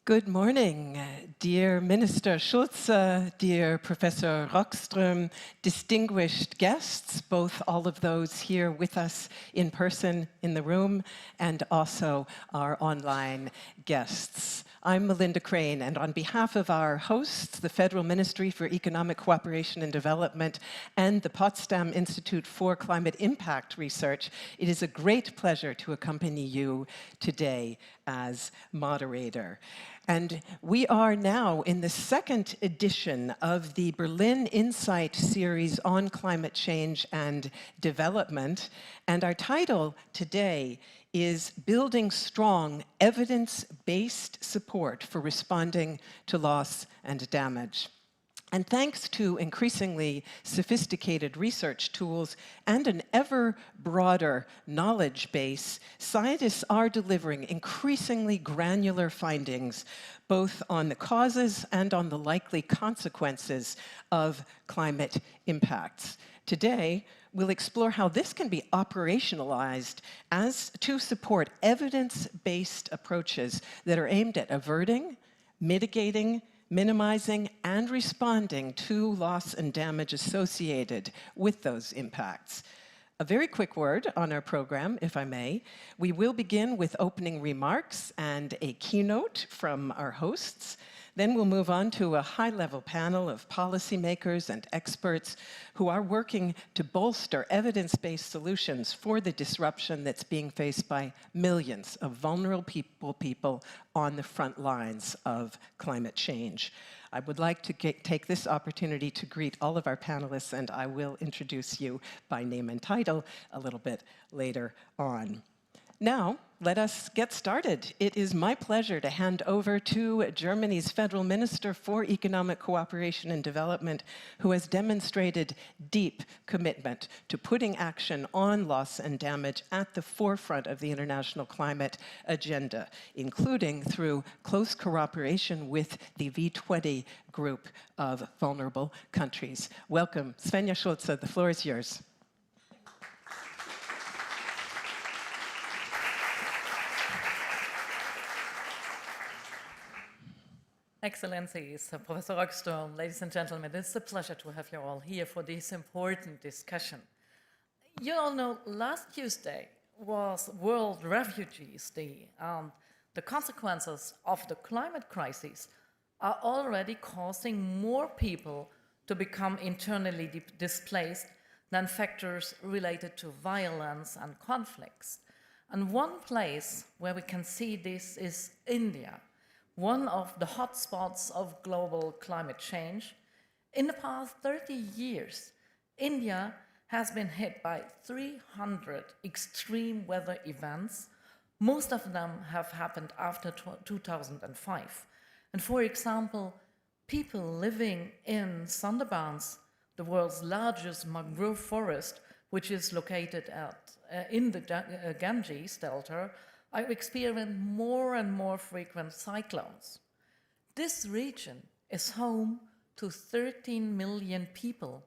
Good morning, dear Minister Schulze, dear Professor Rockström, distinguished guests, both all of those here with us in person in the room and also our online guests. I'm Melinda Crane, and on behalf of our hosts, the Federal Ministry for Economic Cooperation and Development and the Potsdam Institute for Climate Impact Research, it is a great pleasure to accompany you today as moderator. And we are now in the second edition of the Berlin Insight series on climate change and development. And our title today is Building Strong Evidence-Based Support for Responding to Loss and Damage. And thanks to increasingly sophisticated research tools and an ever broader knowledge base, scientists are delivering increasingly granular findings, both on the causes and on the likely consequences of climate impacts. Today, we'll explore how this can be operationalized as to support evidence-based approaches that are aimed at averting, mitigating, minimizing, and responding to loss and damage associated with those impacts. A very quick word on our program, if I may. We will begin with opening remarks and a keynote from our hosts. Then we'll move on to a high-level panel of policymakers and experts who are working to bolster evidence-based solutions for the disruption that's being faced by millions of vulnerable people on the front lines of climate change. I would like to take this opportunity to greet all of our panelists, and I will introduce you by name and title a little bit later on. Now, let us get started. It is my pleasure to hand over to Germany's Federal Minister for Economic Cooperation and Development, who has demonstrated deep commitment to putting action on loss and damage at the forefront of the international climate agenda, including through close cooperation with the V20 group of vulnerable countries. Welcome, Svenja Schulze, the floor is yours. Excellencies, Professor Rockström, ladies and gentlemen, it's a pleasure to have you all here for this important discussion. You all know last Tuesday was World Refugees Day, and the consequences of the climate crisis are already causing more people to become internally displaced than factors related to violence and conflicts. And one place where we can see this is India, one of the hotspots of global climate change. In the past 30 years, India has been hit by 300 extreme weather events. Most of them have happened after 2005. And for example, people living in Sundarbans, the world's largest mangrove forest, which is located in the Ganges Delta, I've experienced more and more frequent cyclones. This region is home to 13 million people.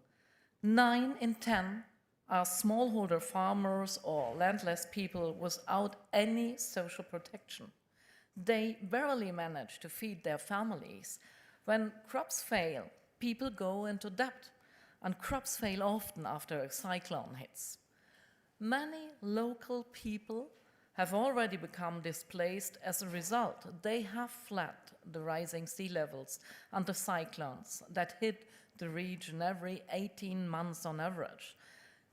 9 in 10 are smallholder farmers or landless people without any social protection. They barely manage to feed their families. When crops fail, people go into debt, and crops fail often after a cyclone hits. Many local people have already become displaced as a result. They have fled the rising sea levels and the cyclones that hit the region every 18 months on average.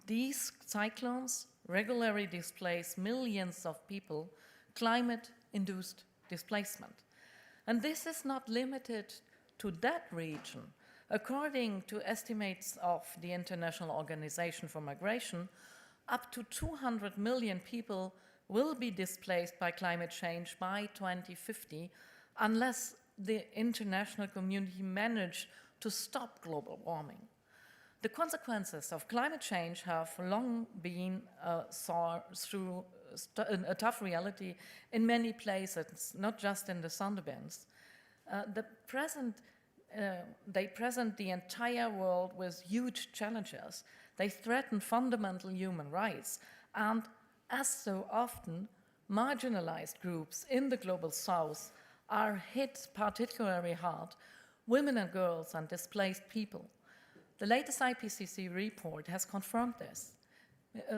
These cyclones regularly displace millions of people, climate-induced displacement. And this is not limited to that region. According to estimates of the International Organization for Migration, up to 200 million people will be displaced by climate change by 2050 unless the international community manage to stop global warming. The consequences of climate change have long been through a tough reality in many places, not just in the Sundarbans. They present the entire world with huge challenges. They threaten fundamental human rights, and as so often, marginalized groups in the Global South are hit particularly hard, women and girls and displaced people. The latest IPCC report has confirmed this.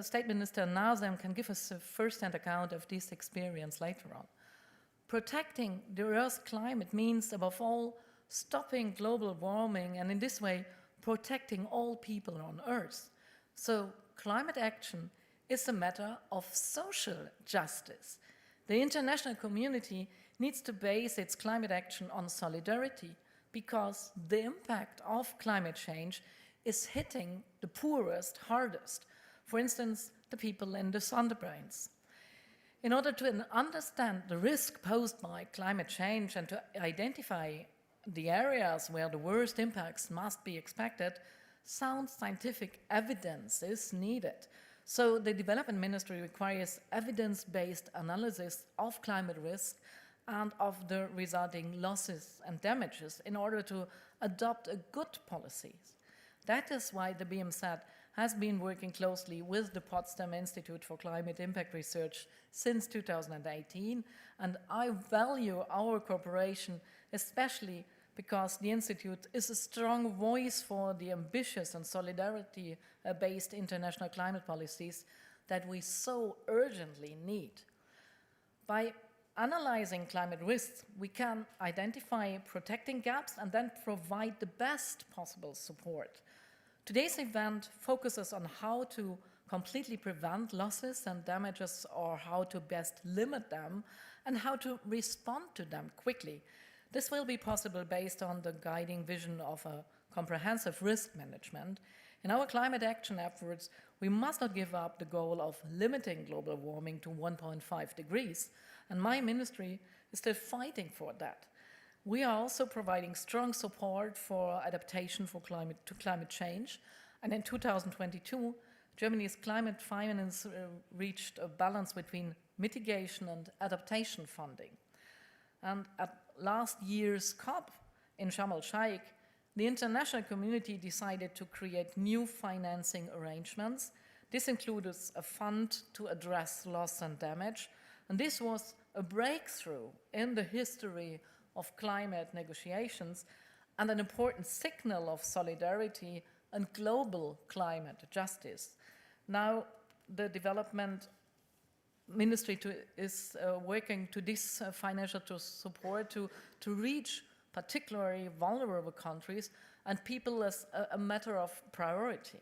State Minister Nazem can give us a first-hand account of this experience later on. Protecting the Earth's climate means, above all, stopping global warming and in this way protecting all people on Earth. So climate action is a matter of social justice. The international community needs to base its climate action on solidarity because the impact of climate change is hitting the poorest hardest. For instance, the people in the Sonderbreins. In order to understand the risk posed by climate change and to identify the areas where the worst impacts must be expected, sound scientific evidence is needed. So the Development Ministry requires evidence-based analysis of climate risk and of the resulting losses and damages in order to adopt a good policies. That is why the BMZ has been working closely with the Potsdam Institute for Climate Impact Research since 2018, and I value our cooperation, especially because the Institute is a strong voice for the ambitious and solidarity-based international climate policies that we so urgently need. By analyzing climate risks, we can identify protecting gaps and then provide the best possible support. Today's event focuses on how to completely prevent losses and damages or how to best limit them and how to respond to them quickly. This will be possible based on the guiding vision of a comprehensive risk management. In our climate action efforts, we must not give up the goal of limiting global warming to 1.5 degrees, and my ministry is still fighting for that. We are also providing strong support for adaptation to climate change, and in 2022, Germany's climate finance reached a balance between mitigation and adaptation funding. And at last year's COP in Sharm el-Sheikh, the international community decided to create new financing arrangements. This included a fund to address loss and damage, and this was a breakthrough in the history of climate negotiations and an important signal of solidarity and global climate justice. Now, the Development Ministry is working to this financial support to reach particularly vulnerable countries and people as a matter of priority.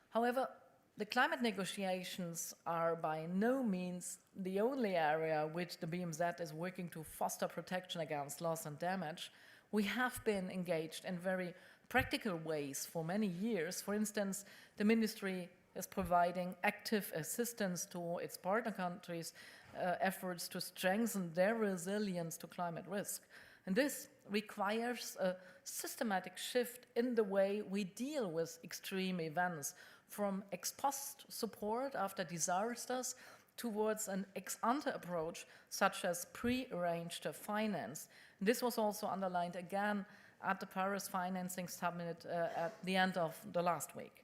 However, the climate negotiations are by no means the only area which the BMZ is working to foster protection against loss and damage. We have been engaged in very practical ways for many years. For instance, the ministry is providing active assistance to its partner countries' efforts to strengthen their resilience to climate risk. And this requires a systematic shift in the way we deal with extreme events, from ex post support after disasters towards an ex ante approach, such as pre-arranged finance. And this was also underlined again at the Paris Financing Summit at the end of the last week.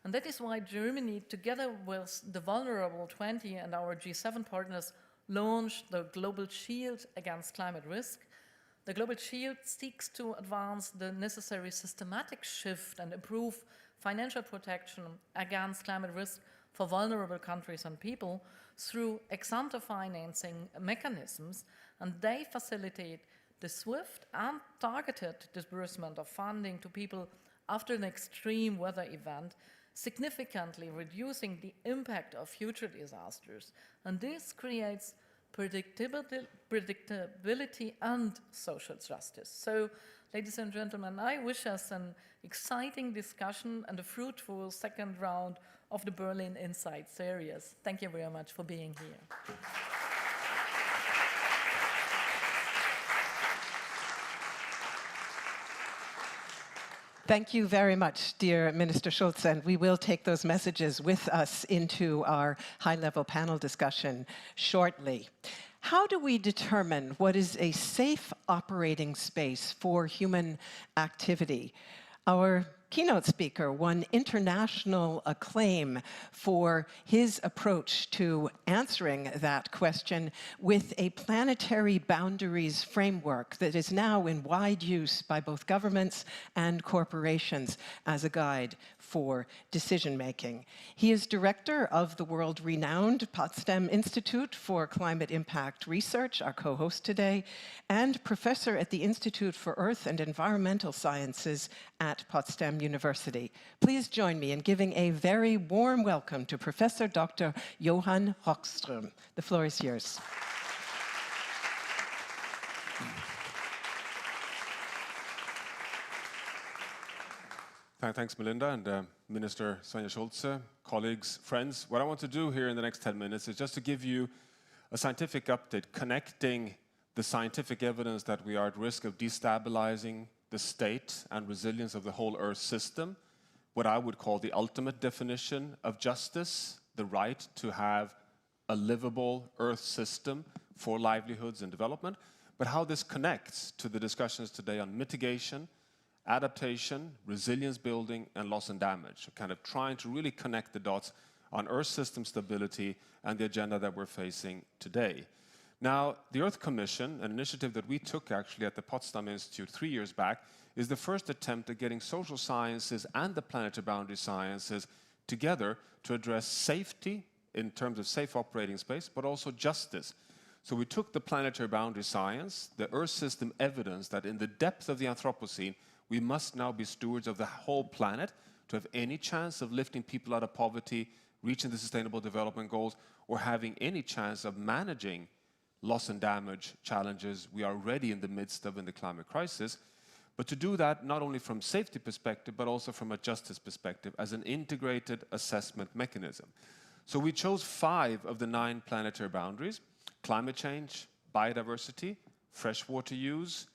And that is why Germany, together with the Vulnerable 20 and our G7 partners, launched the Global Shield against climate risk. The Global Shield seeks to advance the necessary systematic shift and improve financial protection against climate risk for vulnerable countries and people through ex-ante financing mechanisms, and they facilitate the swift and targeted disbursement of funding to people after an extreme weather event, significantly reducing the impact of future disasters. And this creates predictability and social justice. So, ladies and gentlemen, I wish us an exciting discussion and a fruitful second round of the Berlin Insight series. Thank you very much for being here. Thank you very much, dear Minister Schulz, and we will take those messages with us into our high-level panel discussion shortly. How do we determine what is a safe operating space for human activity? Our keynote speaker won international acclaim for his approach to answering that question with a planetary boundaries framework that is now in wide use by both governments and corporations as a guide for decision-making. He is director of the world-renowned Potsdam Institute for Climate Impact Research, our co-host today, and professor at the Institute for Earth and Environmental Sciences at Potsdam University. Please join me in giving a very warm welcome to Professor Dr. Johan Rockström. The floor is yours. Thanks, Melinda, and Minister Svenja Schulze, colleagues, friends. What I want to do here in the next 10 minutes is just to give you a scientific update, connecting the scientific evidence that we are at risk of destabilizing the state and resilience of the whole Earth system, what I would call the ultimate definition of justice, the right to have a livable Earth system for livelihoods and development, but how this connects to the discussions today on mitigation, adaptation, resilience building, and loss and damage. Kind of trying to really connect the dots on Earth system stability and the agenda that we're facing today. Now, the Earth Commission, an initiative that we took actually at the Potsdam Institute 3 years back, is the first attempt at getting social sciences and the planetary boundary sciences together to address safety in terms of safe operating space, but also justice. So we took the planetary boundary science, the Earth system evidence that in the depth of the Anthropocene, we must now be stewards of the whole planet to have any chance of lifting people out of poverty, reaching the Sustainable Development Goals, or having any chance of managing loss and damage challenges we are already in the midst of in the climate crisis. But to do that not only from safety perspective, but also from a justice perspective as an integrated assessment mechanism. So we chose 5 of the 9 planetary boundaries: climate change, biodiversity, freshwater use,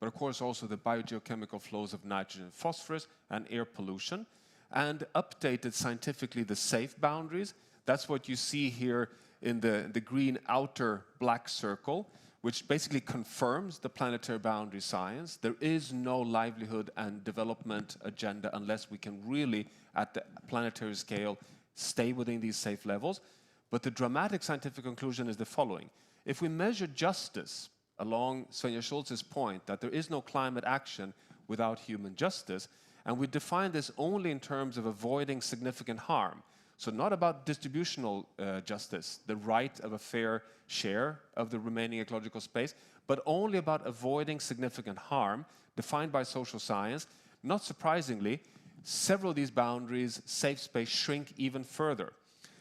but of course also the biogeochemical flows of nitrogen and phosphorus, and air pollution, and updated scientifically the safe boundaries. That's what you see here in the green outer black circle, which basically confirms the planetary boundary science. There is no livelihood and development agenda unless we can really, at the planetary scale, stay within these safe levels. But the dramatic scientific conclusion is the following. If we measure justice along Svenja Schulze's point that there is no climate action without human justice, and we define this only in terms of avoiding significant harm, so not about distributional justice, the right of a fair share of the remaining ecological space, but only about avoiding significant harm, defined by social science. Not surprisingly, several of these boundaries, safe space, shrink even further.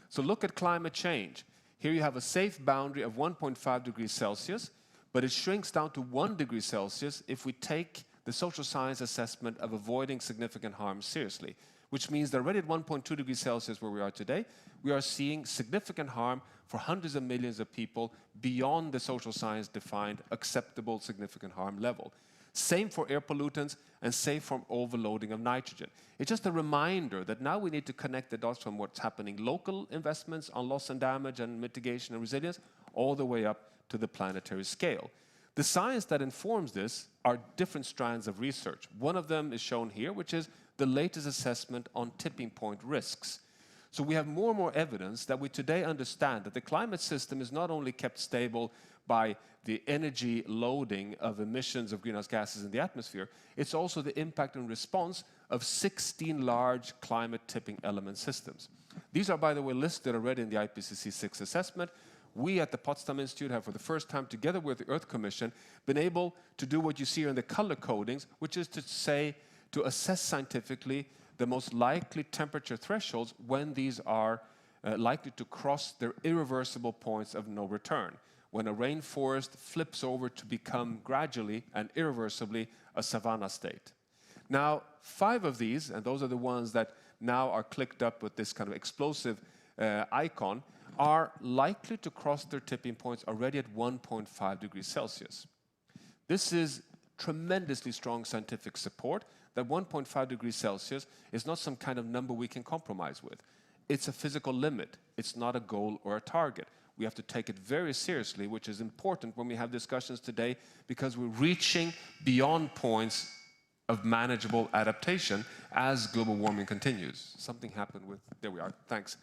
So look at climate change. Here you have a safe boundary of 1.5 degrees Celsius, but it shrinks down to 1 degree Celsius if we take the social science assessment of avoiding significant harm seriously, which means that already at 1.2 degrees Celsius where we are today, we are seeing significant harm for hundreds of millions of people beyond the social science defined acceptable significant harm level. Same for air pollutants and same for overloading of nitrogen. It's just a reminder that now we need to connect the dots from what's happening, local investments on loss and damage and mitigation and resilience, all the way up to the planetary scale. The science that informs this are different strands of research. One of them is shown here, which is the latest assessment on tipping point risks. So we have more and more evidence that we today understand that the climate system is not only kept stable by the energy loading of emissions of greenhouse gases in the atmosphere, it's also the impact and response of 16 large climate tipping element systems. These are, by the way, listed already in the IPCC 6 assessment. We at the Potsdam Institute have, for the first time, together with the Earth Commission, been able to do what you see here in the color codings, which is to assess scientifically the most likely temperature thresholds when these are likely to cross their irreversible points of no return, when a rainforest flips over to become gradually and irreversibly a savanna state. Now, 5 of these, and those are the ones that now are clicked up with this kind of explosive icon, are likely to cross their tipping points already at 1.5 degrees Celsius. This is tremendously strong scientific support that 1.5 degrees Celsius is not some kind of number we can compromise with. It's a physical limit. It's not a goal or a target. We have to take it very seriously, which is important when we have discussions today, because we're reaching beyond points of manageable adaptation as global warming continues. Something happened with, there we are, thanks.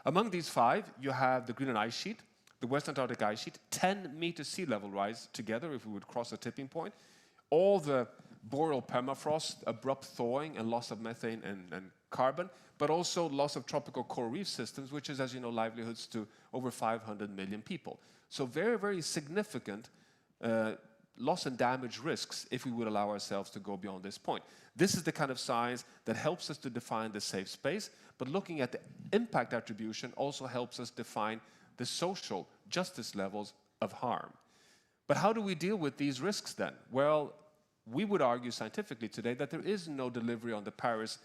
Among these 5, you have the Greenland ice sheet, the West Antarctic ice sheet, 10-meter sea level rise together if we would cross a tipping point, all the boreal permafrost, abrupt thawing and loss of methane and carbon, but also loss of tropical coral reef systems, which is, as you know, livelihoods to over 500 million people. So very, very significant loss and damage risks if we would allow ourselves to go beyond this point. This is the kind of science that helps us to define the safe space, but looking at the impact attribution also helps us define the social justice levels of harm. But how do we deal with these risks then? Well, we would argue scientifically today that there is no delivery on the Paris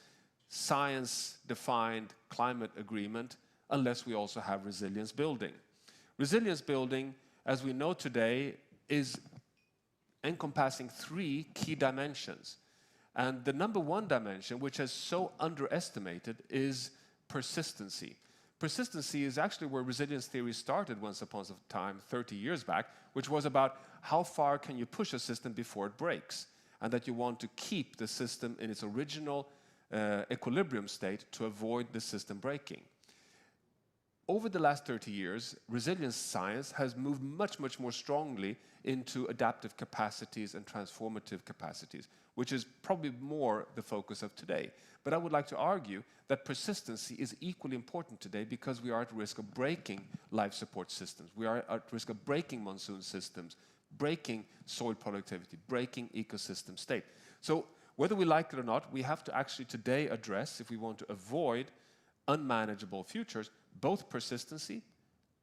science-defined climate agreement unless we also have resilience building. Resilience building, as we know today, is encompassing 3 key dimensions. And the number 1 dimension, which is so underestimated, is persistency. Persistency is actually where resilience theory started once upon a time, 30 years back, which was about how far can you push a system before it breaks, and that you want to keep the system in its original equilibrium state to avoid the system breaking. Over the last 30 years, resilience science has moved much, much more strongly into adaptive capacities and transformative capacities, which is probably more the focus of today. But I would like to argue that persistency is equally important today because we are at risk of breaking life support systems. We are at risk of breaking monsoon systems, breaking soil productivity, breaking ecosystem state. So whether we like it or not, we have to actually today address, if we want to avoid unmanageable futures, both persistency,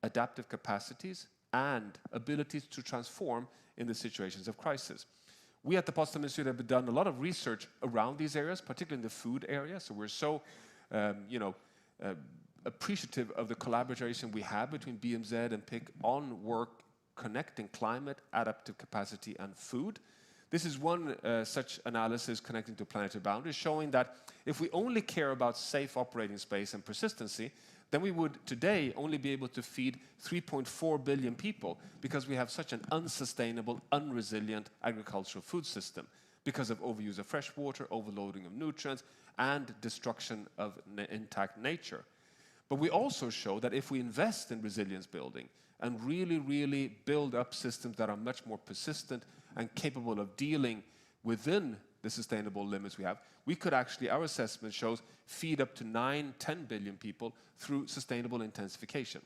adaptive capacities, and abilities to transform in the situations of crisis. We at the Potsdam Institute have done a lot of research around these areas, particularly in the food area. So we're so, appreciative of the collaboration we have between BMZ and PIC on work connecting climate, adaptive capacity, and food. This is one such analysis connecting to planetary boundaries, showing that if we only care about safe operating space and persistency, then we would today only be able to feed 3.4 billion people because we have such an unsustainable, unresilient agricultural food system because of overuse of fresh water, overloading of nutrients, and destruction of intact nature. But we also show that if we invest in resilience building and really, really build up systems that are much more persistent and capable of dealing within the sustainable limits we have, we could actually, our assessment shows, feed up to 9-10 billion people through sustainable intensification.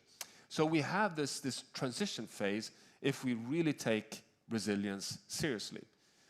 So we have this transition phase if we really take resilience seriously.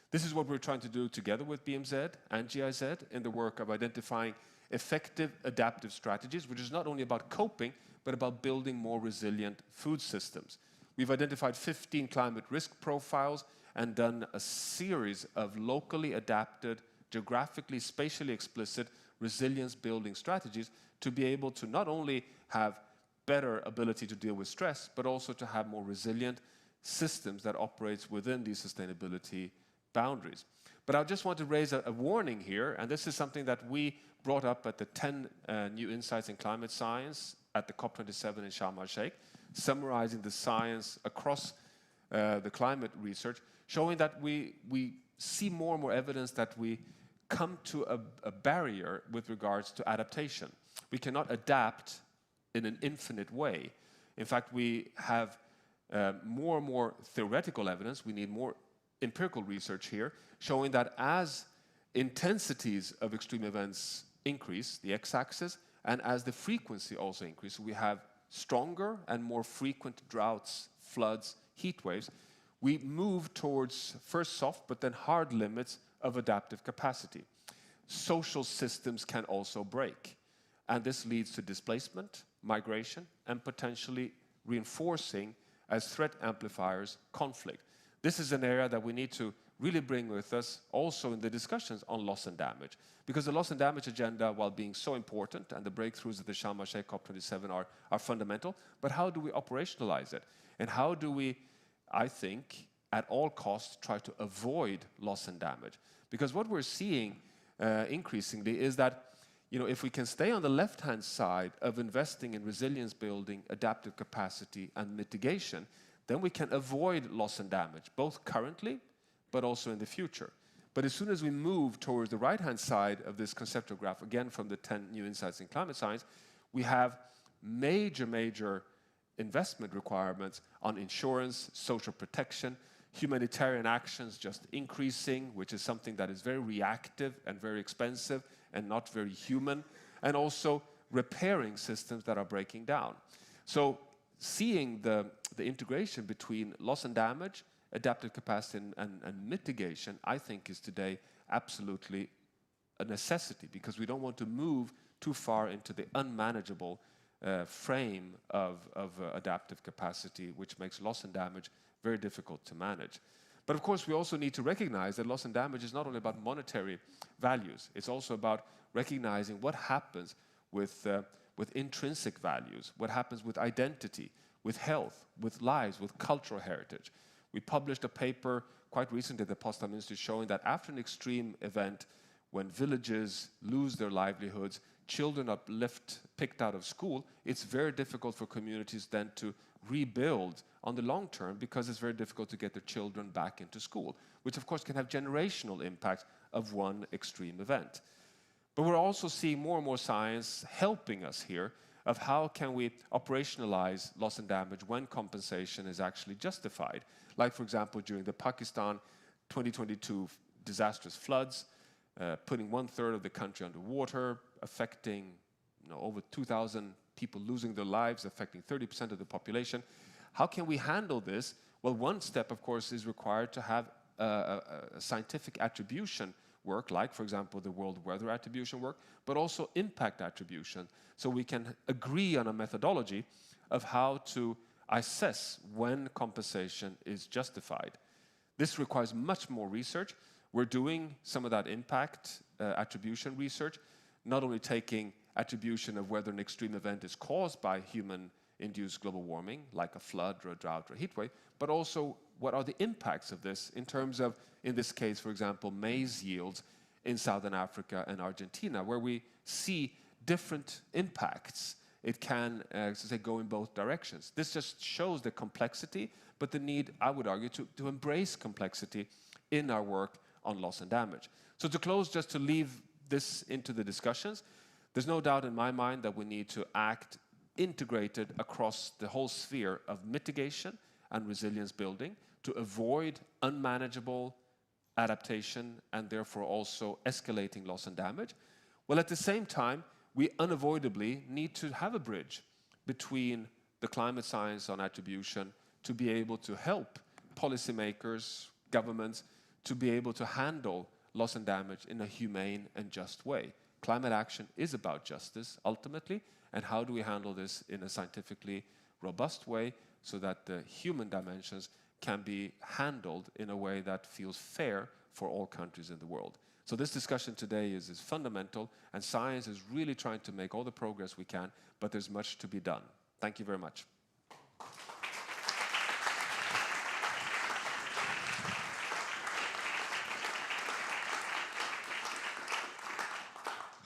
This is what we're trying to do together with BMZ and GIZ in the work of identifying effective adaptive strategies, which is not only about coping, but about building more resilient food systems. We've identified 15 climate risk profiles and done a series of locally adapted, geographically, spatially explicit resilience building strategies to be able to not only have better ability to deal with stress, but also to have more resilient systems that operates within these sustainability boundaries. But I just want to raise a warning here, and this is something that we brought up at the 10 New Insights in Climate Science at the COP27 in Sharm el-Sheikh, summarizing the science across the climate research, showing that we see more and more evidence that we come to a barrier with regards to adaptation. We cannot adapt in an infinite way. In fact, we have more and more theoretical evidence. We need more empirical research here, showing that as intensities of extreme events increase, the x-axis, and as the frequency also increases, we have stronger and more frequent droughts, floods, heat waves. We move towards first soft but then hard limits of adaptive capacity. Social systems can also break, and this leads to displacement, migration, and potentially reinforcing as threat amplifiers conflict. This is an area that we need to really bring with us also in the discussions on loss and damage, because the loss and damage agenda, while being so important, and the breakthroughs at the Sharm el-Sheikh COP27 are fundamental, but how do we operationalize it? And how do we, I think, at all costs try to avoid loss and damage? Because what we're seeing increasingly is that, you know, if we can stay on the left-hand side of investing in resilience building, adaptive capacity, and mitigation, then we can avoid loss and damage, both currently, but also in the future. But as soon as we move towards the right-hand side of this conceptual graph, again from the 10 new insights in climate science, we have major investment requirements on insurance, social protection, humanitarian actions just increasing, which is something that is very reactive and very expensive and not very human, and also repairing systems that are breaking down. So seeing the integration between loss and damage, adaptive capacity and mitigation, I think is today absolutely a necessity, because we don't want to move too far into the unmanageable frame of adaptive capacity, which makes loss and damage very difficult to manage. But of course, we also need to recognize that loss and damage is not only about monetary values, it's also about recognizing what happens with intrinsic values, what happens with identity, with health, with lives, with cultural heritage. We published a paper quite recently at the Potsdam Institute showing that after an extreme event, when villages lose their livelihoods, children are picked out of school, it's very difficult for communities then to rebuild on the long term, because it's very difficult to get their children back into school, which of course can have generational impact of one extreme event. But we're also seeing more and more science helping us here of how can we operationalize loss and damage when compensation is actually justified. Like, for example, during the Pakistan 2022 disastrous floods, putting 1/3 of the country underwater, affecting over 2,000 people losing their lives, affecting 30% of the population. How can we handle this? Well, one step, of course, is required to have a scientific attribution work, like, for example, the World Weather Attribution work, but also impact attribution, so we can agree on a methodology of how to assess when compensation is justified. This requires much more research. We're doing some of that impact attribution research, not only taking attribution of whether an extreme event is caused by human-induced global warming, like a flood or a drought or a heat wave, but also what are the impacts of this in terms of, in this case, for example, maize yields in Southern Africa and Argentina, where we see different impacts. It can, say, go in both directions. This just shows the complexity, but the need, I would argue, to embrace complexity in our work on loss and damage. So to close, just to leave this into the discussions, there's no doubt in my mind that we need to act integrated across the whole sphere of mitigation and resilience building to avoid unmanageable adaptation and therefore also escalating loss and damage. Well, at the same time, we unavoidably need to have a bridge between the climate science on attribution to be able to help policymakers, governments, to be able to handle loss and damage in a humane and just way. Climate action is about justice, ultimately, and how do we handle this in a scientifically robust way so that the human dimensions can be handled in a way that feels fair for all countries in the world. So this discussion today is fundamental, and science is really trying to make all the progress we can, but there's much to be done. Thank you very much.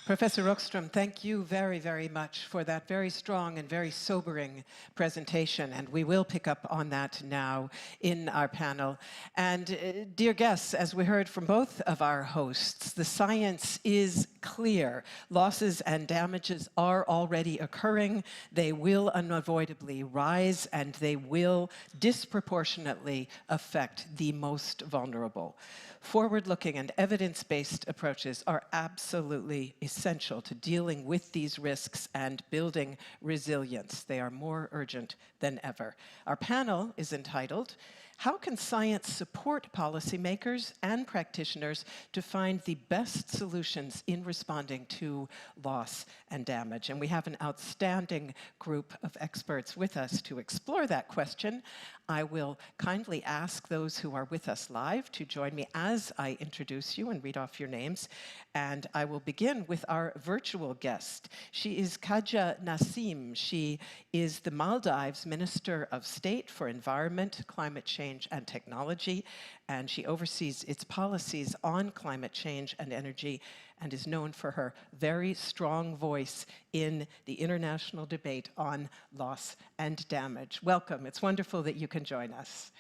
Professor Rockström, thank you very, very much for that very strong and very sobering presentation, and we will pick up on that now in our panel. And dear guests, as we heard from both of our hosts, the science is clear. Losses and damages are already occurring. They will unavoidably rise, and they will disproportionately affect the most vulnerable. Forward-looking and evidence-based approaches are absolutely essential to dealing with these risks and building resilience. They are more urgent than ever. Our panel is entitled, "How can science support policymakers and practitioners to find the best solutions in responding to loss and damage?" And we have an outstanding group of experts with us to explore that question. I will kindly ask those who are with us live to join me as I introduce you and read off your names. And I will begin with our virtual guest. She is Kadja Nassim. She is the Maldives Minister of State for Environment, Climate Change and Technology, and she oversees its policies on climate change and energy and is known for her very strong voice in the international debate on loss and damage. Welcome. It's wonderful that you can join us.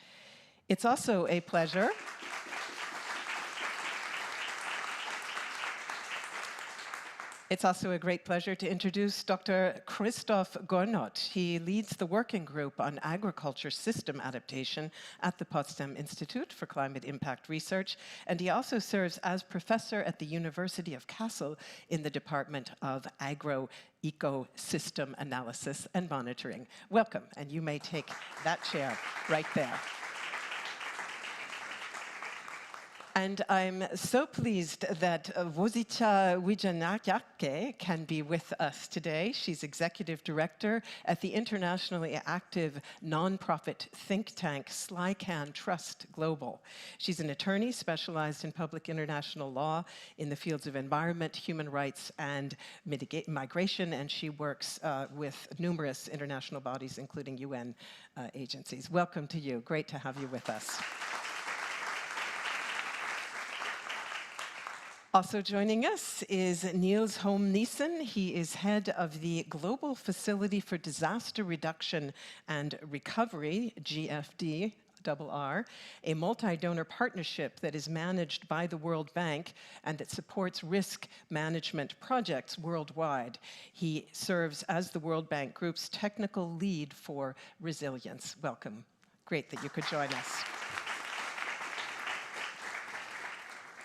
It's also a pleasure It's also a great pleasure to introduce Dr. Christoph Gornot. He leads the working group on agriculture system adaptation at the Potsdam Institute for Climate Impact Research, and he also serves as professor at the University of Kassel in the Department of Agro-Ecosystem Analysis and Monitoring. Welcome, and you may take that chair right there. And I'm so pleased that Wozica Wijanayake can be with us today. She's executive director at the internationally active nonprofit think tank SLICAN Trust Global. She's an attorney specialized in public international law in the fields of environment, human rights, and migration, and she works with numerous international bodies, including UN agencies. Welcome to you. Great to have you with us. Also joining us is Niels Holm Nielsen. He is head of the Global Facility for Disaster Reduction and Recovery, GFD, a multi-donor partnership that is managed by the World Bank and that supports risk management projects worldwide. He serves as the World Bank Group's technical lead for resilience. Welcome. Great that you could join us.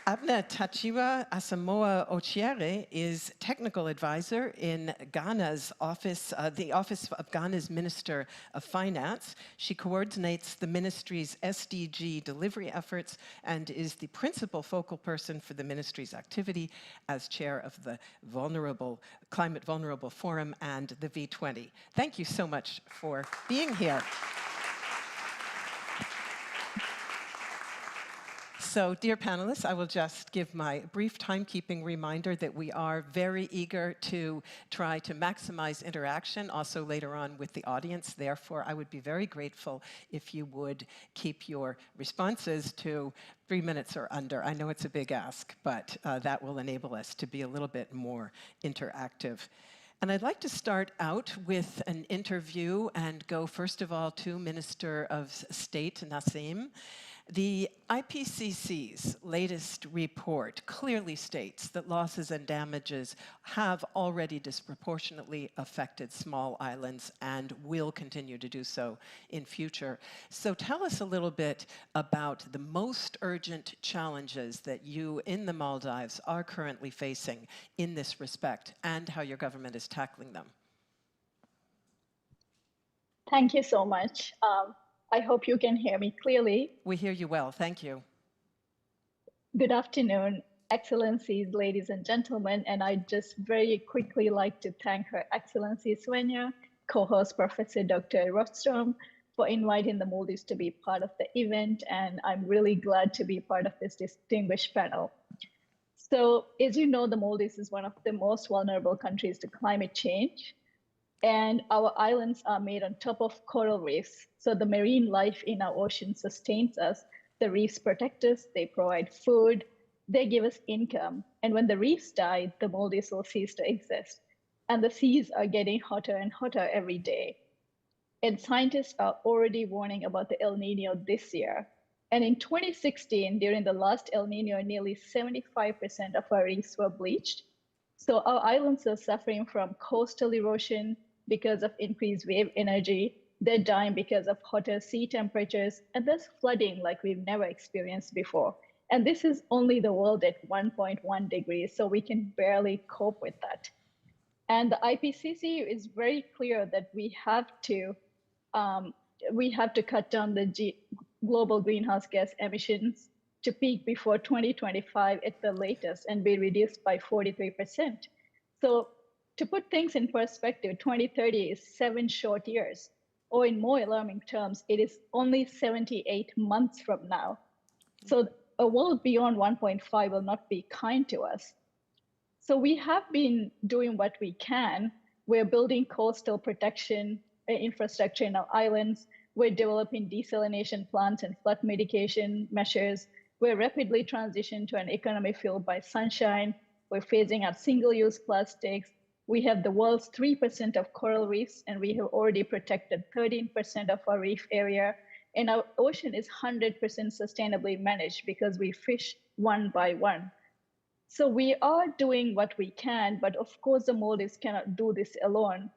Abner Tachiwa Asamoah Ochiere is technical advisor in Ghana's office, the Office of Ghana's Minister of Finance. She coordinates the ministry's SDG delivery efforts and is the principal focal person for the ministry's activity as chair of the Climate Vulnerable Forum and the V20. Thank you so much for being here. So, dear panelists, I will just give my brief timekeeping reminder that we are very eager to try to maximize interaction also later on with the audience. Therefore, I would be very grateful if you would keep your responses to 3 minutes or under. I know it's a big ask, but that will enable us to be a little bit more interactive. And I'd like to start out with an interview and go first of all to Minister of State Nassim. The IPCC's latest report clearly states that losses and damages have already disproportionately affected small islands and will continue to do so in future. So tell us a little bit about the most urgent challenges that you in the Maldives are currently facing in this respect and how your government is tackling them. Thank you so much. I hope you can hear me clearly. We hear you well. Thank you. Good afternoon, Excellencies, ladies and gentlemen. And I'd just very quickly like to thank Her Excellency Svenja, co-host Professor Dr. Rockström, for inviting the Maldives to be part of the event. And I'm really glad to be part of this distinguished panel. So, as you know, the Maldives is one of the most vulnerable countries to climate change. And our islands are made on top of coral reefs. So the marine life in our ocean sustains us. The reefs protect us, they provide food, they give us income. And when the reefs die, the Maldives will cease to exist. And the seas are getting hotter and hotter every day. And scientists are already warning about the El Nino this year. And in 2016, during the last El Nino, nearly 75% of our reefs were bleached. So our islands are suffering from coastal erosion because of increased wave energy. They're dying because of hotter sea temperatures, and there's flooding like we've never experienced before. And this is only the world at 1.1 degrees, so we can barely cope with that. And the IPCC is very clear that we have to cut down the global greenhouse gas emissions to peak before 2025 at the latest and be reduced by 43%. So to put things in perspective, 2030 is 7 short years, or in more alarming terms, it is only 78 months from now. So a world beyond 1.5 will not be kind to us. So we have been doing what we can. We're building coastal protection infrastructure in our islands. We're developing desalination plants and flood mitigation measures. We're rapidly transitioning to an economy fueled by sunshine. We're phasing out single-use plastics. We have the world's 3% of coral reefs, and we have already protected 13% of our reef area. And our ocean is 100% sustainably managed because we fish one by one. So we are doing what we can, but of course the Maldives cannot do this alone.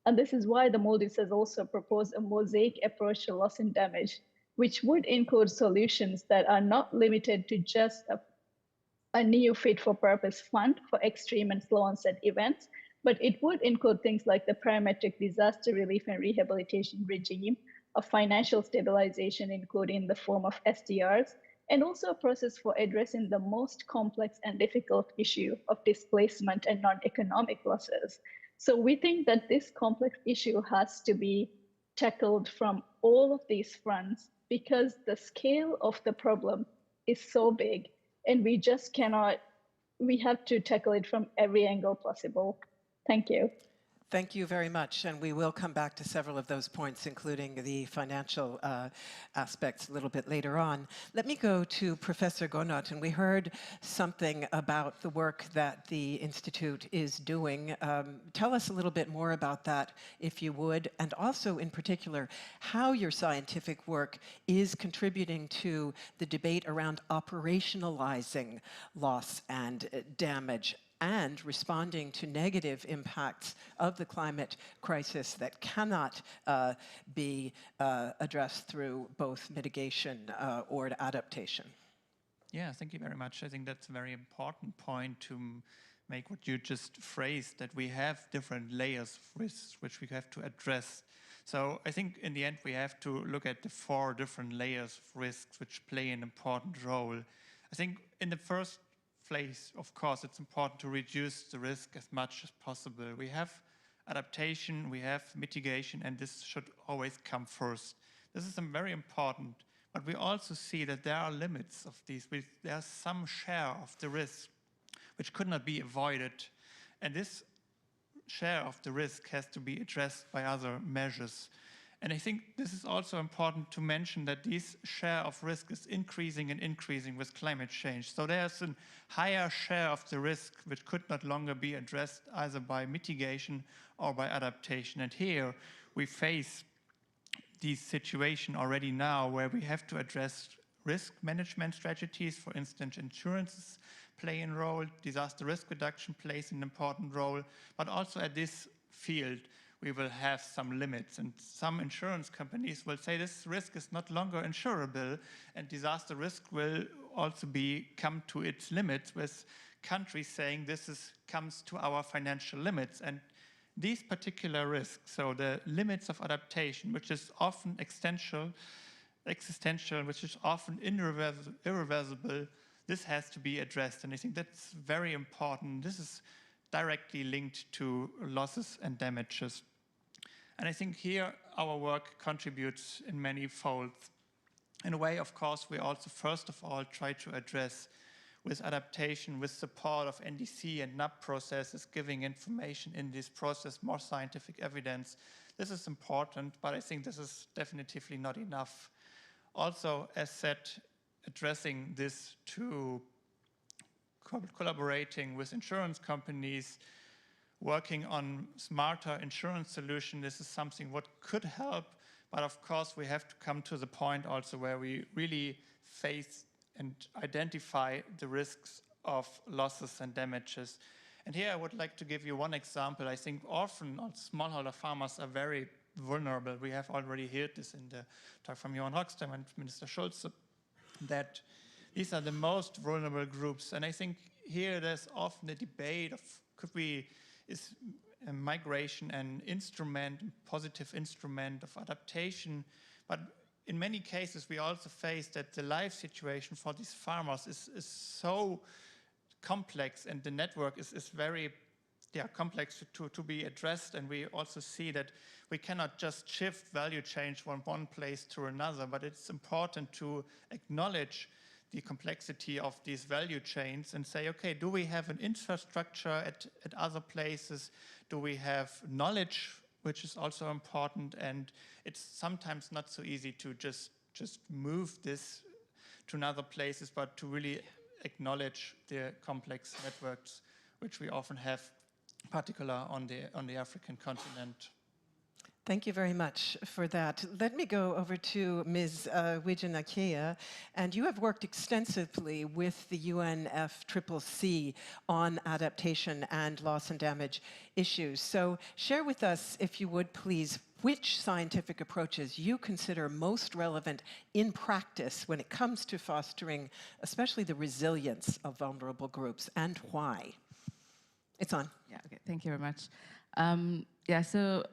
And this is why the Maldives has also proposed a mosaic approach to loss and damage, which would include solutions that are not limited to just a new fit for purpose fund for extreme and slow onset events, but it would include things like the parametric disaster relief and rehabilitation regime, a financial stabilization, including in the form of SDRs, and also a process for addressing the most complex and difficult issue of displacement and non-economic losses. So we think that this complex issue has to be tackled from all of these fronts because the scale of the problem is so big and we just cannot, we have to tackle it from every angle possible. Thank you. Thank you very much, and we will come back to several of those points, including the financial aspects a little bit later on. Let me go to Professor Gonot, and we heard something about the work that the Institute is doing. Tell us a little bit more about that, if you would, and also in particular, how your scientific work is contributing to the debate around operationalizing loss and damage and responding to negative impacts of the climate crisis that cannot be addressed through both mitigation or adaptation. Yeah, thank you very much. I think that's a very important point to make what you just phrased, that we have different layers of risks which we have to address. So I think in the end we have to look at the 4 different layers of risks which play an important role. I think in the first place, of course, it's important to reduce the risk as much as possible. We have adaptation, we have mitigation, and this should always come first. This is very important, but we also see that there are limits of these. There's some share of the risk which could not be avoided, and this share of the risk has to be addressed by other measures. And I think this is also important to mention that this share of risk is increasing and increasing with climate change. So there's a higher share of the risk which could not longer be addressed either by mitigation or by adaptation. And here we face this situation already now where we have to address risk management strategies. For instance, insurances play a role, disaster risk reduction plays an important role, but also at this field, we will have some limits, and some insurance companies will say this risk is not longer insurable, and disaster risk will also come to its limits, with countries saying this comes to our financial limits. And these particular risks, so the limits of adaptation, which is often existential, which is often irreversible, this has to be addressed, and I think that's very important. This is directly linked to losses and damages. And I think here our work contributes in many folds. In a way, of course, we also first of all try to address with adaptation, with support of NDC and NAP processes, giving information in this process, more scientific evidence. This is important, but I think this is definitively not enough. Also, as said, addressing this to collaborating with insurance companies, working on smarter insurance solutions. This is something what could help, but of course we have to come to the point also where we really face and identify the risks of losses and damages. And here I would like to give you one example. I think often smallholder farmers are very vulnerable. We have already heard this in the talk from Johan Rockström and Minister Schulze, that these are the most vulnerable groups. And I think here there's often a debate of is migration an instrument, positive instrument of adaptation? But in many cases we also face that the life situation for these farmers is so complex, and the network is very complex to be addressed. And we also see that we cannot just shift value chain from one place to another, but it's important to acknowledge the complexity of these value chains and say, okay, do we have an infrastructure at other places? Do we have knowledge, which is also important? And it's sometimes not so easy to just move this to other places, but to really acknowledge the complex networks which we often have, particularly on the African continent. Thank you very much for that. Let me go over to Ms. Wijanakea, and you have worked extensively with the UNFCCC on adaptation and loss and damage issues. So share with us, if you would please, which scientific approaches you consider most relevant in practice when it comes to fostering especially the resilience of vulnerable groups, and why. It's on. Yeah, okay, thank you very much. So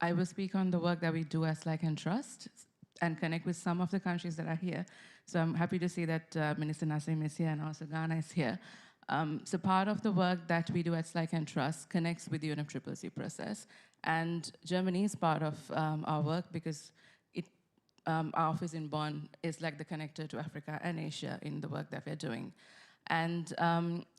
I will speak on the work that we do as Like and Trust and connect with some of the countries that are here. So I'm happy to see that Minister Nassim is here and also Ghana is here. So part of the work that we do at Like and Trust connects with the UNFCCC process. And Germany is part of our work because our office in Bonn is like the connector to Africa and Asia in the work that we're doing. And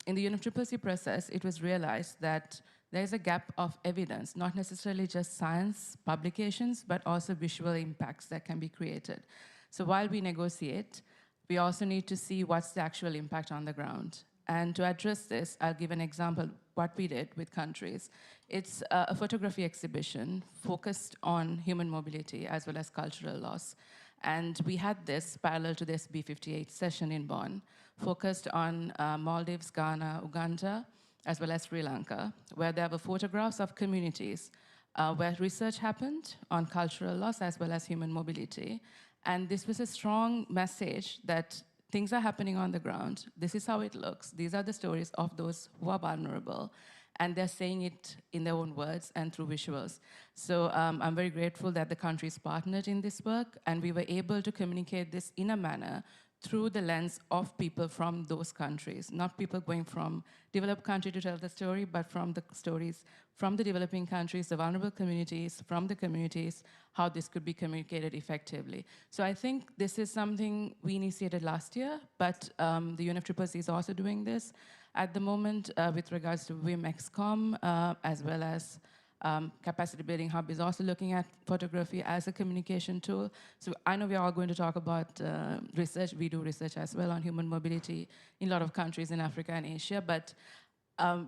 in the UNFCCC process, it was realized that there is a gap of evidence, not necessarily just science publications, but also visual impacts that can be created. So while we negotiate, we also need to see what's the actual impact on the ground. And to address this, I'll give an example what we did with countries. It's a photography exhibition focused on human mobility as well as cultural loss. And we had this parallel to this B58 session in Bonn, focused on Maldives, Ghana, Uganda, as well as Sri Lanka, where there were photographs of communities where research happened on cultural loss as well as human mobility. And this was a strong message that things are happening on the ground. This is how it looks. These are the stories of those who are vulnerable. And they're saying it in their own words and through visuals. So I'm very grateful that the countries partnered in this work, and we were able to communicate this in a manner through the lens of people from those countries, not people going from developed country to tell the story, but from the stories from the developing countries, the vulnerable communities, from the communities, how this could be communicated effectively. So I think this is something we initiated last year, but the UNFCCC is also doing this at the moment with regards to WIM-XCOM, as well as Capacity Building Hub is also looking at photography as a communication tool. So I know we're all going to talk about research. We do research as well on human mobility in a lot of countries in Africa and Asia, but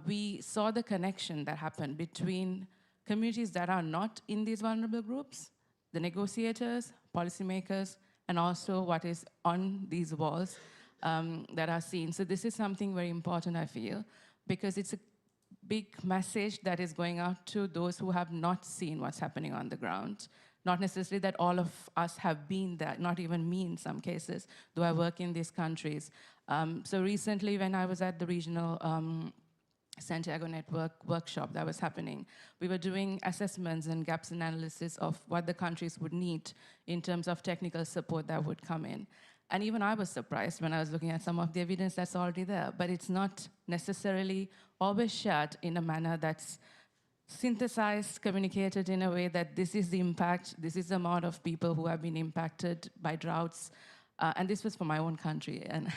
we saw the connection that happened between communities that are not in these vulnerable groups, the negotiators, policymakers, and also what is on these walls that are seen. So this is something very important, I feel, because it's a big message that is going out to those who have not seen what's happening on the ground. Not necessarily that all of us have been there, not even me in some cases, though I work in these countries. So recently when I was at the regional Santiago Network workshop that was happening, we were doing assessments and gaps analysis of what the countries would need in terms of technical support that would come in. And even I was surprised when I was looking at some of the evidence that's already there, but it's not necessarily always shared in a manner that's synthesized, communicated in a way that this is the impact, this is the amount of people who have been impacted by droughts. And this was for my own country. And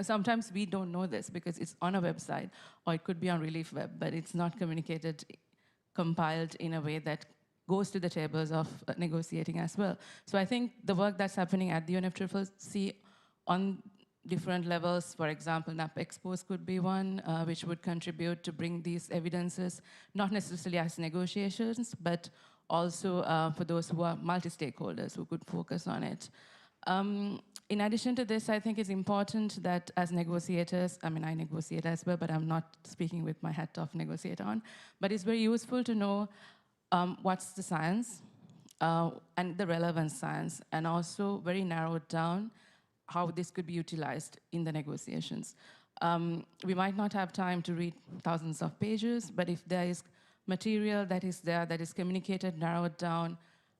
sometimes we don't know this because it's on a website or it could be on Relief Web, but it's not communicated, compiled in a way that goes to the tables of negotiating as well. So I think the work that's happening at the UNFCCC on different levels, for example, NAP-Expos could be one, which would contribute to bring these evidences, not necessarily as negotiations, but also for those who are multi-stakeholders who could focus on it. In addition to this, I think it's important that as negotiators, I negotiate as well, but I'm not speaking with my hat off negotiator on, but it's very useful to know what's the science and the relevant science, and also very narrowed down how this could be utilized in the negotiations. We might not have time to read thousands of pages, but if there is material that is there, that is communicated, narrowed down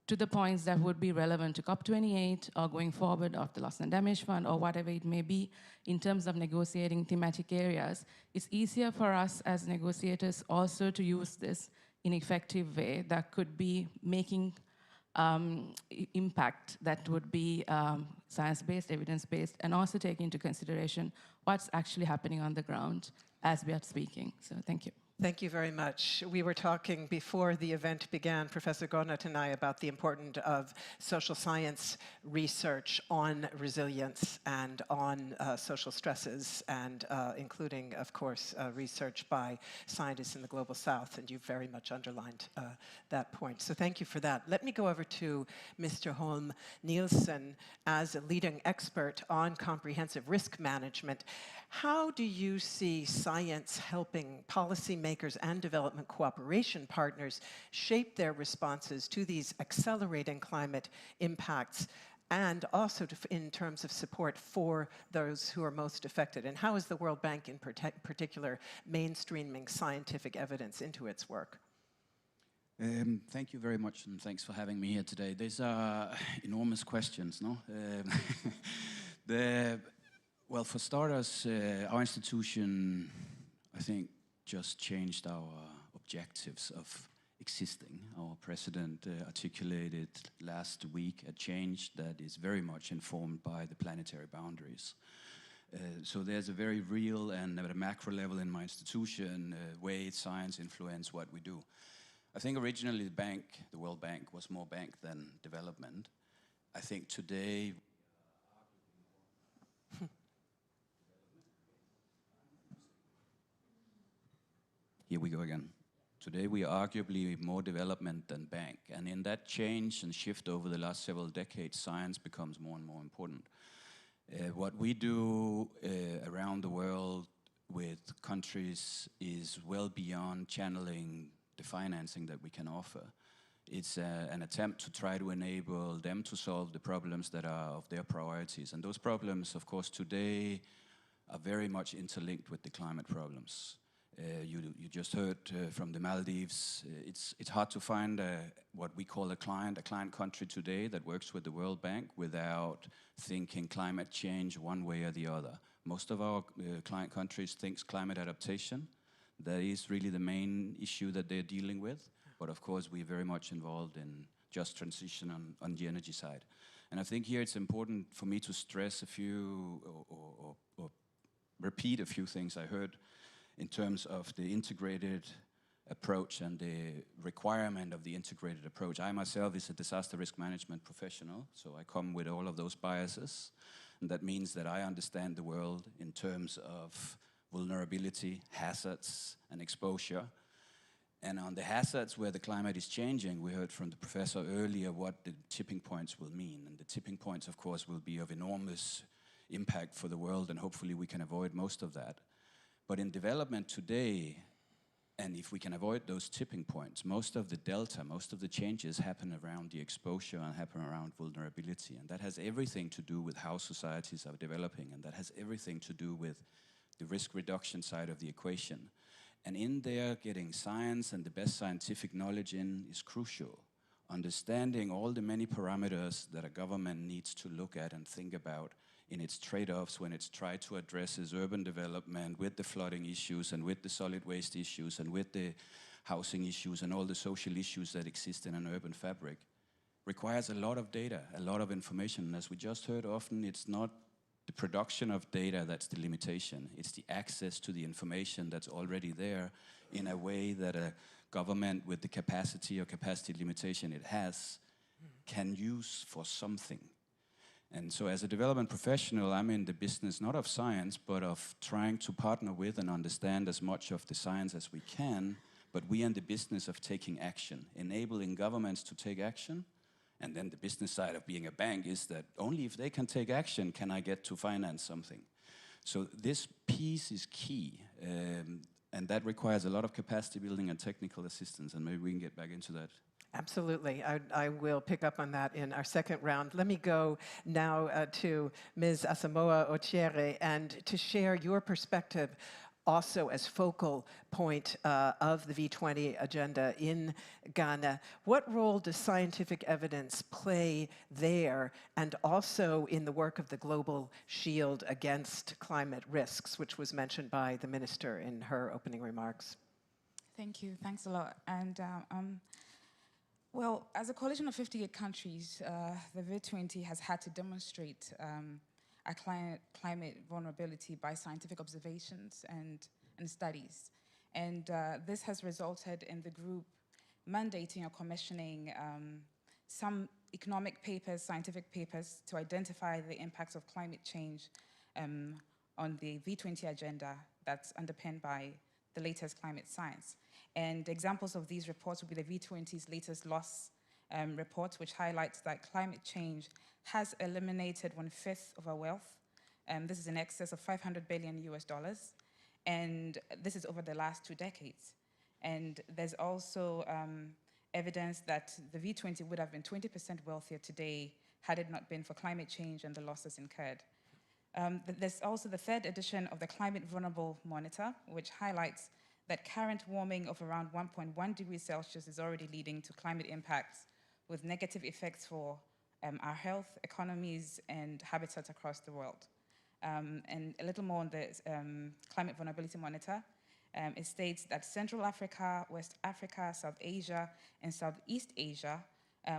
to the points that would be relevant to COP28 or going forward of the Loss and Damage Fund or whatever it may be in terms of negotiating thematic areas, it's easier for us as negotiators also to use this in an effective way that could be making impact that would be science-based, evidence-based, and also take into consideration what's actually happening on the ground as we are speaking. So thank you. Thank you very much. We were talking before the event began, Professor Gonat and I, about the importance of social science research on resilience and on social stresses, and including, of course, research by scientists in the Global South, and you've very much underlined that point. So thank you for that. Let me go over to Mr. Holm Nielsen as a leading expert on comprehensive risk management. How do you see science helping policymakers and development cooperation partners shape their responses to these accelerating climate impacts, and also in terms of support for those who are most affected? And how is the World Bank in particular mainstreaming scientific evidence into its work? Thank you very much, and thanks for having me here today. These are enormous questions, no? Well, for starters, our institution, I think, just changed our objectives of existing. Our president articulated last week a change that is very much informed by the planetary boundaries. So there's a very real and at a macro level in my institution way science influence what we do. I think originally the World Bank was more bank than development. I think today here we go again. Today we are arguably more development than bank, and in that change and shift over the last several decades, science becomes more and more important. What we do around the world with countries is well beyond channeling the financing that we can offer. It's an attempt to try to enable them to solve the problems that are of their priorities. And those problems, of course, today are very much interlinked with the climate problems. You just heard from the Maldives. It's hard to find what we call a client country today that works with the World Bank without thinking climate change one way or the other. Most of our client countries think climate adaptation. That is really the main issue that they're dealing with. But of course, we're very much involved in just transition on the energy side. And I think here it's important for me to stress a few or repeat a few things I heard in terms of the integrated approach and the requirement of the integrated approach. I myself is a disaster risk management professional, so I come with all of those biases. And that means that I understand the world in terms of vulnerability, hazards, and exposure. And on the hazards where the climate is changing, we heard from the professor earlier what the tipping points will mean. And the tipping points, of course, will be of enormous impact for the world, and hopefully we can avoid most of that. But in development today, and if we can avoid those tipping points, most of the delta, most of the changes happen around the exposure and happen around vulnerability. And that has everything to do with how societies are developing, and that has everything to do with the risk reduction side of the equation. And in there, getting science and the best scientific knowledge in is crucial. Understanding all the many parameters that a government needs to look at and think about in its trade-offs when it's tried to address its urban development with the flooding issues and with the solid waste issues and with the housing issues and all the social issues that exist in an urban fabric, requires a lot of data, a lot of information. And as we just heard, often it's not the production of data that's the limitation. It's the access to the information that's already there in a way that a government with the capacity or capacity limitation it has can use for something. And so as a development professional, I'm in the business not of science, but of trying to partner with and understand as much of the science as we can, but we are in the business of taking action, enabling governments to take action. And then the business side of being a bank is that only if they can take action can I get to finance something. So this piece is key, and that requires a lot of capacity building and technical assistance, and maybe we can get back into that. Absolutely. I will pick up on that in our second round. Let me go now to Ms. Asamoah Ochiere, and to share your perspective also as focal point of the V20 agenda in Ghana. What role does scientific evidence play there, and also in the work of the Global Shield against climate risks, which was mentioned by the minister in her opening remarks? Thank you. Thanks a lot. And well, as a coalition of 58 countries, the V20 has had to demonstrate our climate vulnerability by scientific observations and studies. And this has resulted in the group mandating or commissioning some economic papers, scientific papers, to identify the impacts of climate change on the V20 agenda that's underpinned by the latest climate science. And examples of these reports would be the V20's latest loss report, which highlights that climate change has eliminated 1/5 of our wealth. This is in excess of $500 billion US. And this is over the last 2 decades. And there's also evidence that the V20 would have been 20% wealthier today had it not been for climate change and the losses incurred. There's also the 3rd edition of the Climate Vulnerable Monitor, which highlights that current warming of around 1.1 degrees Celsius is already leading to climate impacts with negative effects for our health, economies, and habitats across the world. And a little more on the Climate Vulnerability Monitor. It states that Central Africa, West Africa, South Asia, and Southeast Asia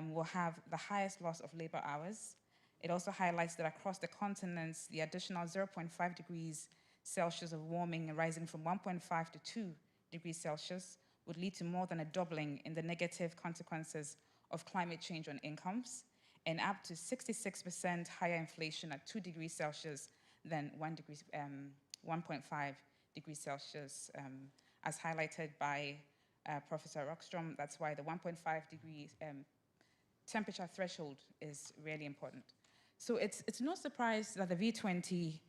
will have the highest loss of labor hours. It also highlights that across the continents, the additional 0.5 degrees Celsius of warming rising from 1.5 to 2 degrees Celsius would lead to more than a doubling in the negative consequences of climate change on incomes, and up to 66% higher inflation at 2 degrees Celsius than 1.5 degrees Celsius, as highlighted by Professor Rockstrom. That's why the 1.5 degrees temperature threshold is really important. So it's no surprise that the V20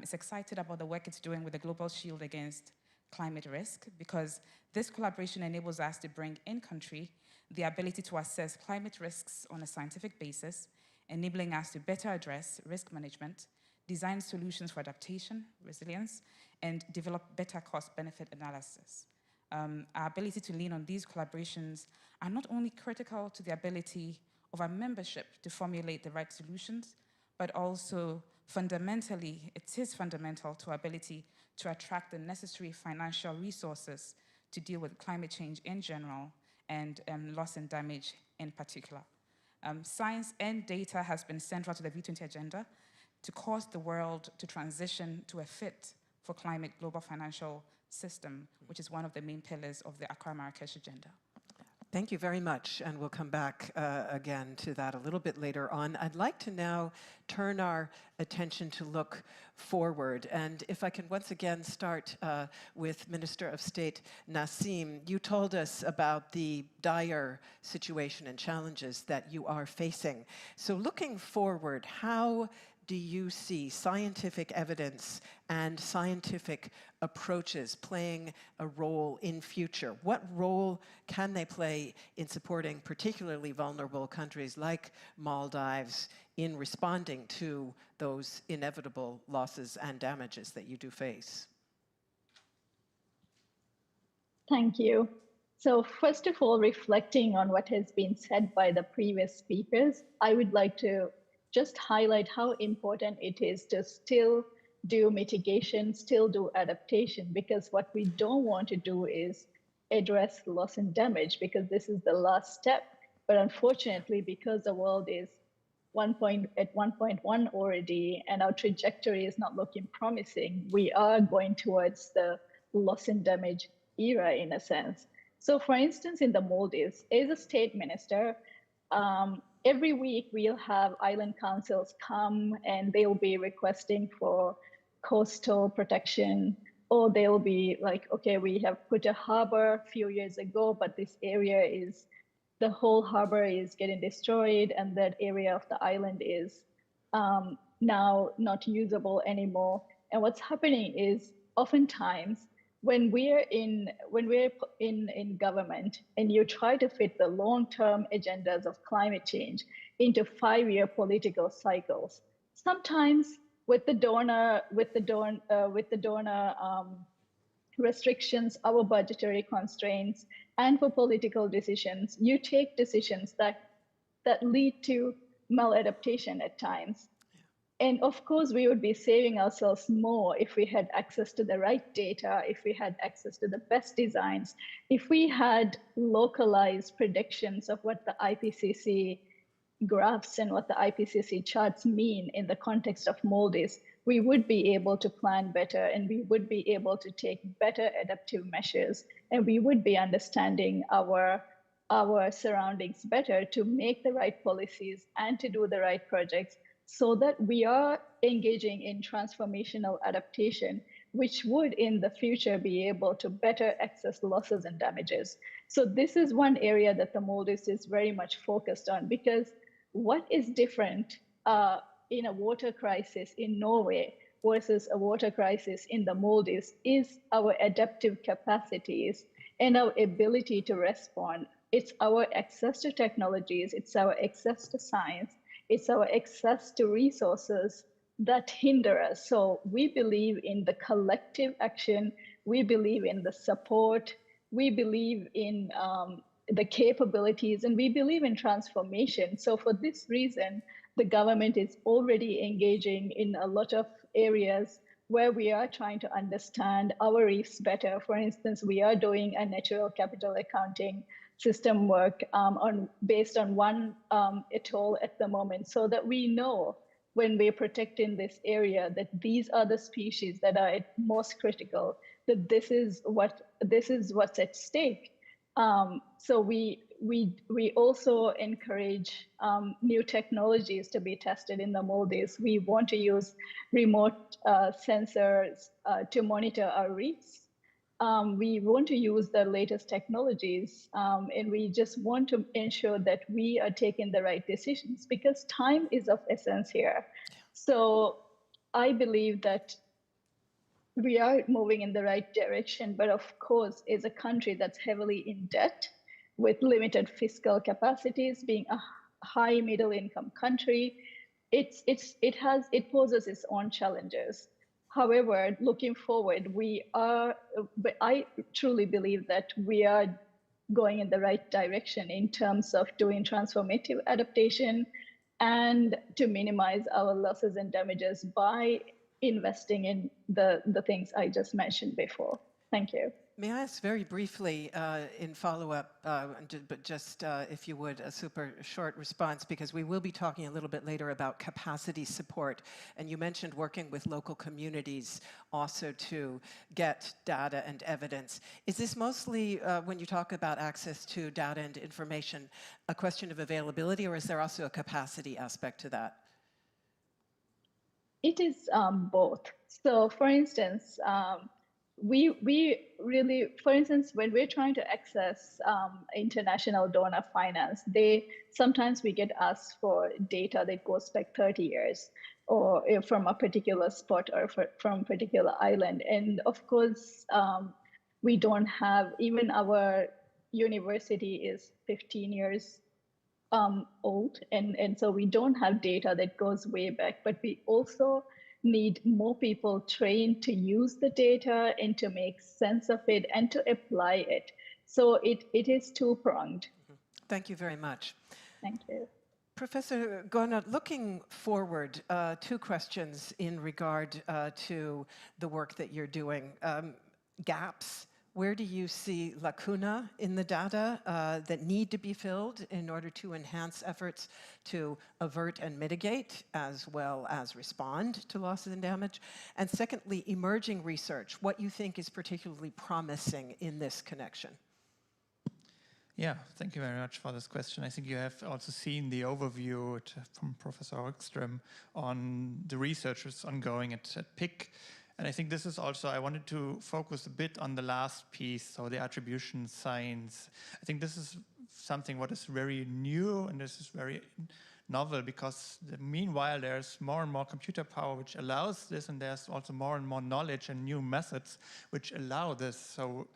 is excited about the work it's doing with the Global Shield against climate risk, because this collaboration enables us to bring in country the ability to assess climate risks on a scientific basis, enabling us to better address risk management, design solutions for adaptation, resilience, and develop better cost-benefit analysis. Our ability to lean on these collaborations are not only critical to the ability of our membership to formulate the right solutions, but also fundamentally, it is fundamental to our ability to attract the necessary financial resources to deal with climate change in general and loss and damage in particular. Science and data has been central to the V20 agenda to cause the world to transition to a fit for climate global financial system, which is one of the main pillars of the Accra Marrakesh agenda. Thank you very much, and we'll come back again to that a little bit later on. I'd like to now turn our attention to look forward, and if I can once again start with Minister of State Nassim. You told us about the dire situation and challenges that you are facing. So looking forward, how do you see scientific evidence and scientific approaches playing a role in future? What role can they play in supporting particularly vulnerable countries like Maldives in responding to those inevitable losses and damages that you do face? Thank you. So first of all, reflecting on what has been said by the previous speakers, I would like to just highlight how important it is to still do mitigation, still do adaptation, because what we don't want to do is address loss and damage, because this is the last step. But unfortunately, because the world is at 1.1 already, and our trajectory is not looking promising, we are going towards the loss and damage era in a sense. So for instance, in the Maldives, as a state minister, every week we'll have island councils come and they'll be requesting for coastal protection, or they'll be like, okay, we have put a harbor a few years ago, but this area is, the whole harbor is getting destroyed, and that area of the island is now not usable anymore. And what's happening is oftentimes when we're in government and you try to fit the long-term agendas of climate change into 5-year political cycles, sometimes with the donor restrictions, our budgetary constraints, and for political decisions, you take decisions that lead to maladaptation at times. And of course, we would be saving ourselves more if we had access to the right data, if we had access to the best designs, if we had localized predictions of what the IPCC graphs and what the IPCC charts mean in the context of Maldives. we would be able to plan better, and we would be able to take better adaptive measures, and we would be understanding our surroundings better to make the right policies and to do the right projects, so that we are engaging in transformational adaptation, which would in the future be able to better access losses and damages. So this is one area that the Maldives is very much focused on, because what is different in a water crisis in Norway versus a water crisis in the Maldives is our adaptive capacities and our ability to respond. It's our access to technologies, it's our access to science, it's our access to resources that hinder us. So we believe in the collective action, we believe in the support, we believe in the capabilities, and we believe in transformation. So for this reason, the government is already engaging in a lot of areas where we are trying to understand our reefs better. For instance, we are doing a natural capital accounting system work based on one atoll at the moment, so that we know when we're protecting this area that these are the species that are most critical, that this is what's at stake. So we also encourage new technologies to be tested in the Maldives. We want to use remote sensors to monitor our reefs. We want to use the latest technologies, and we just want to ensure that we are taking the right decisions, because time is of essence here. So I believe that we are moving in the right direction, but of course, as a country that's heavily in debt with limited fiscal capacities, being a high middle income country, it poses its own challenges. However, looking forward, I truly believe that we are going in the right direction in terms of doing transformative adaptation and to minimize our losses and damages by investing in the things I just mentioned before. Thank you. May I ask very briefly in follow-up, but just if you would, a super short response, because we will be talking a little bit later about capacity support. And you mentioned working with local communities also to get data and evidence. Is this mostly, when you talk about access to data and information, a question of availability, or is there also a capacity aspect to that? It is both. So for instance, we really, for instance, when we're trying to access international donor finance, sometimes we get asked for data that goes back 30 years, or from a particular spot or from a particular island. And of course, we don't have, even our university is 15 years old, and so we don't have data that goes way back, but we also need more people trained to use the data and to make sense of it and to apply it. So it is two-pronged. Thank you very much. Thank you. Professor Gonat, looking forward, two questions in regard to the work that you're doing. Gaps. Where do you see lacuna in the data that need to be filled in order to enhance efforts to avert and mitigate, as well as respond to losses and damage? And secondly, emerging research, what you think is particularly promising in this connection? Yeah, thank you very much for this question. I think you have also seen the overview from Professor Rockström on the research that's ongoing at PIC. And I think this is also, I wanted to focus a bit on the last piece, so the attribution science. I think this is something what is very new, and this is very novel, because meanwhile there's more and more computer power which allows this, and there's also more and more knowledge and new methods which allow this. So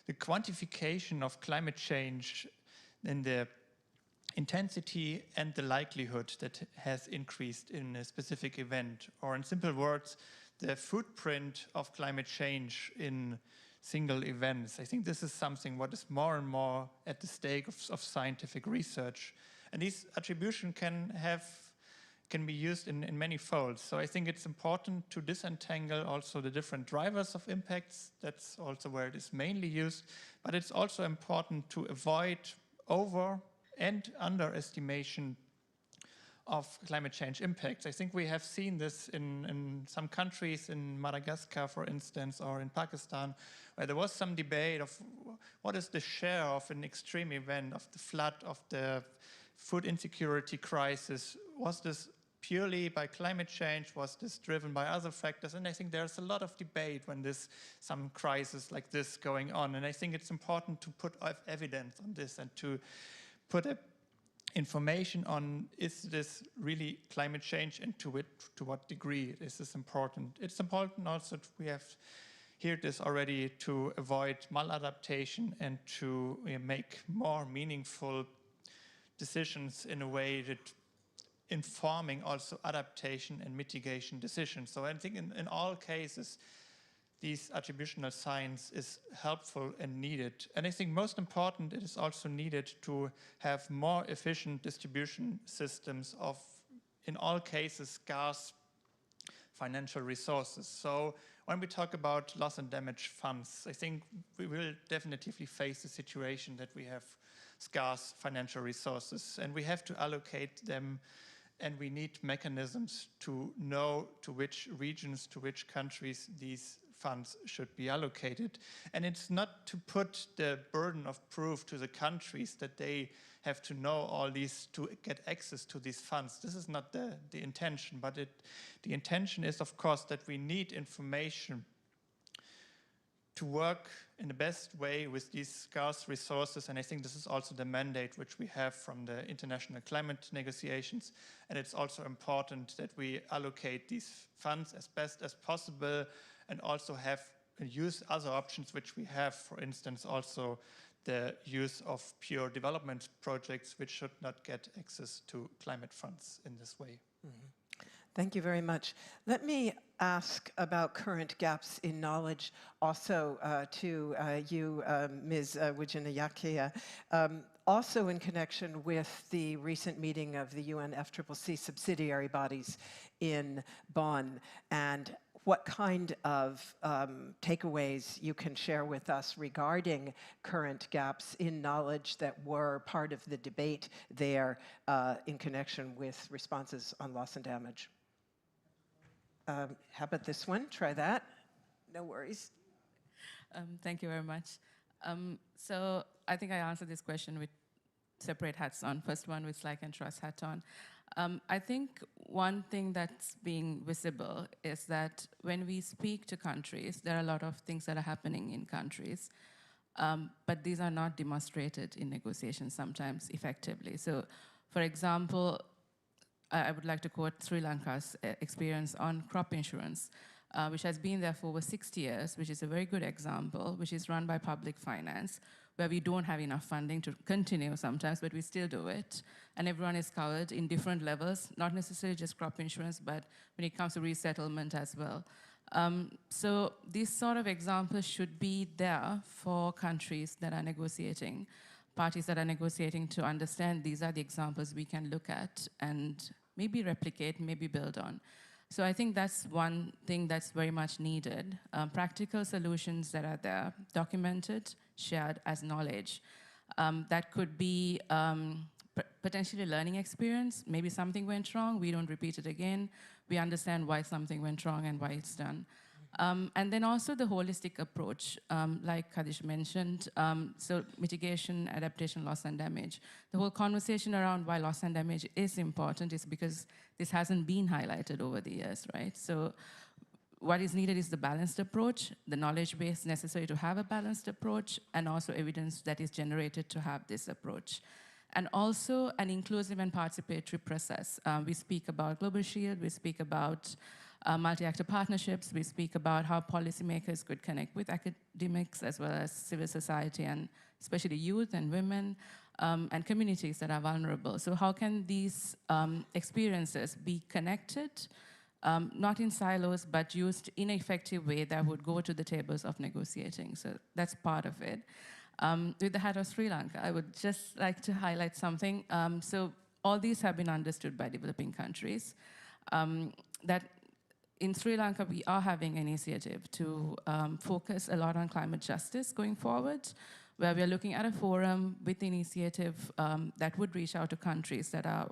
the quantification of climate change in the intensity and the likelihood that has increased in a specific event, or in simple words, the footprint of climate change in single events. I think this is something what is more and more at the stake of scientific research. And these attribution can be used in many folds. So I think it's important to disentangle also the different drivers of impacts. That's also where it is mainly used. But it's also important to avoid over and underestimation of climate change impacts. I think we have seen this in some countries, in Madagascar, for instance, or in Pakistan, where there was some debate of what is the share of an extreme event, of the flood, of the food insecurity crisis. Was this purely by climate change? Was this driven by other factors? And I think there's a lot of debate when there's some crisis like this going on. And I think it's important to put evidence on this and to put information on, is this really climate change, and to what degree is this important? It's important also we have heard this already, to avoid maladaptation and to make more meaningful decisions in a way that informing also adaptation and mitigation decisions. So I think in all cases, these attributional science is helpful and needed. And I think most important, it is also needed to have more efficient distribution systems of, in all cases, scarce financial resources. So when we talk about loss and damage funds, I think we will definitively face the situation that we have scarce financial resources, and we have to allocate them, and we need mechanisms to know to which regions, to which countries these funds should be allocated. And it's not to put the burden of proof to the countries that they have to know all these to get access to these funds. This is not the intention, but the intention is, of course, that we need information to work in the best way with these scarce resources. And I think this is also the mandate which we have from the international climate negotiations. And it's also important that we allocate these funds as best as possible, and also have use other options which we have, for instance, also the use of pure development projects which should not get access to climate funds in this way. Mm-hmm. Thank you very much. Let me ask about current gaps in knowledge also to you, Ms. Wijenyanakaya. Also in connection with the recent meeting of the UNFCCC subsidiary bodies in Bonn, and what kind of takeaways you can share with us regarding current gaps in knowledge that were part of the debate there in connection with responses on loss and damage. How about this one? Try that. No worries. Thank you very much. So I think I answered this question with separate hats on. First one with like and trust hat on. I think one thing that's being visible is that when we speak to countries, there are a lot of things that are happening in countries, but these are not demonstrated in negotiations sometimes effectively. So, for example, I would like to quote Sri Lanka's experience on crop insurance, which has been there for over 60 years, which is a very good example, which is run by public finance, where we don't have enough funding to continue sometimes, but we still do it. And everyone is covered in different levels, not necessarily just crop insurance, but when it comes to resettlement as well. So these sort of examples should be there for countries that are negotiating, parties that are negotiating, to understand these are the examples we can look at and maybe replicate, maybe build on. So I think that's one thing that's very much needed. Practical solutions that are there, documented, shared as knowledge. That could be potentially learning experience. Maybe something went wrong, we don't repeat it again. We understand why something went wrong and why it's done. And then also the holistic approach, like Kadish mentioned, so mitigation, adaptation, loss and damage. The whole conversation around why loss and damage is important is because this hasn't been highlighted over the years, right? So what is needed is the balanced approach, the knowledge base necessary to have a balanced approach, and also evidence that is generated to have this approach. And also an inclusive and participatory process. We speak about Global Shield, we speak about multi-actor partnerships, we speak about how policymakers could connect with academics as well as civil society, and especially youth and women and communities that are vulnerable. So how can these experiences be connected, not in silos, but used in an effective way that would go to the tables of negotiating? So that's part of it. With the hat of Sri Lanka, I would just like to highlight something. So all these have been understood by developing countries, that in Sri Lanka, we are having an initiative to focus a lot on climate justice going forward, where we are looking at a forum with initiative that would reach out to countries that are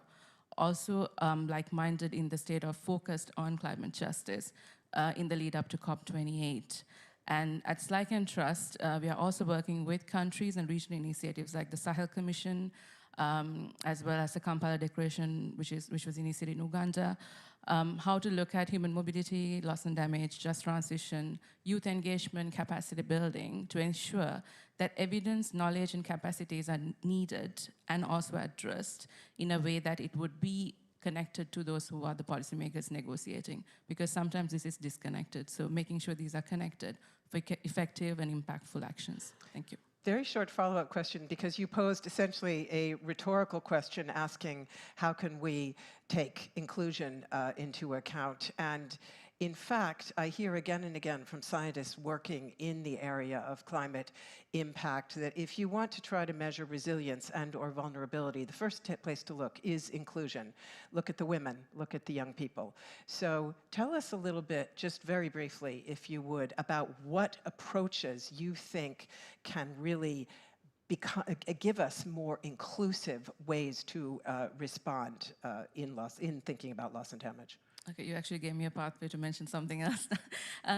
also like-minded in the state of focused on climate justice in the lead up to COP28. And at SLIC and Trust, we are also working with countries and regional initiatives like the Sahel Commission, as well as the Kampala Declaration, which was initiated in Uganda, how to look at human mobility, loss and damage, just transition, youth engagement, capacity building to ensure that evidence, knowledge, and capacities are needed and also addressed in a way that it would be connected to those who are the policymakers negotiating, because sometimes this is disconnected. So making sure these are connected for effective and impactful actions. Thank you. Very short follow-up question, because you posed essentially a rhetorical question asking how can we take inclusion into account. And in fact, I hear again and again from scientists working in the area of climate impact that if you want to try to measure resilience and or vulnerability, the first place to look is inclusion. Look at the women, look at the young people. So tell us a little bit, just very briefly, if you would, about what approaches you think can really give us more inclusive ways to respond in thinking about loss and damage. Okay, you actually gave me a pathway to mention something else.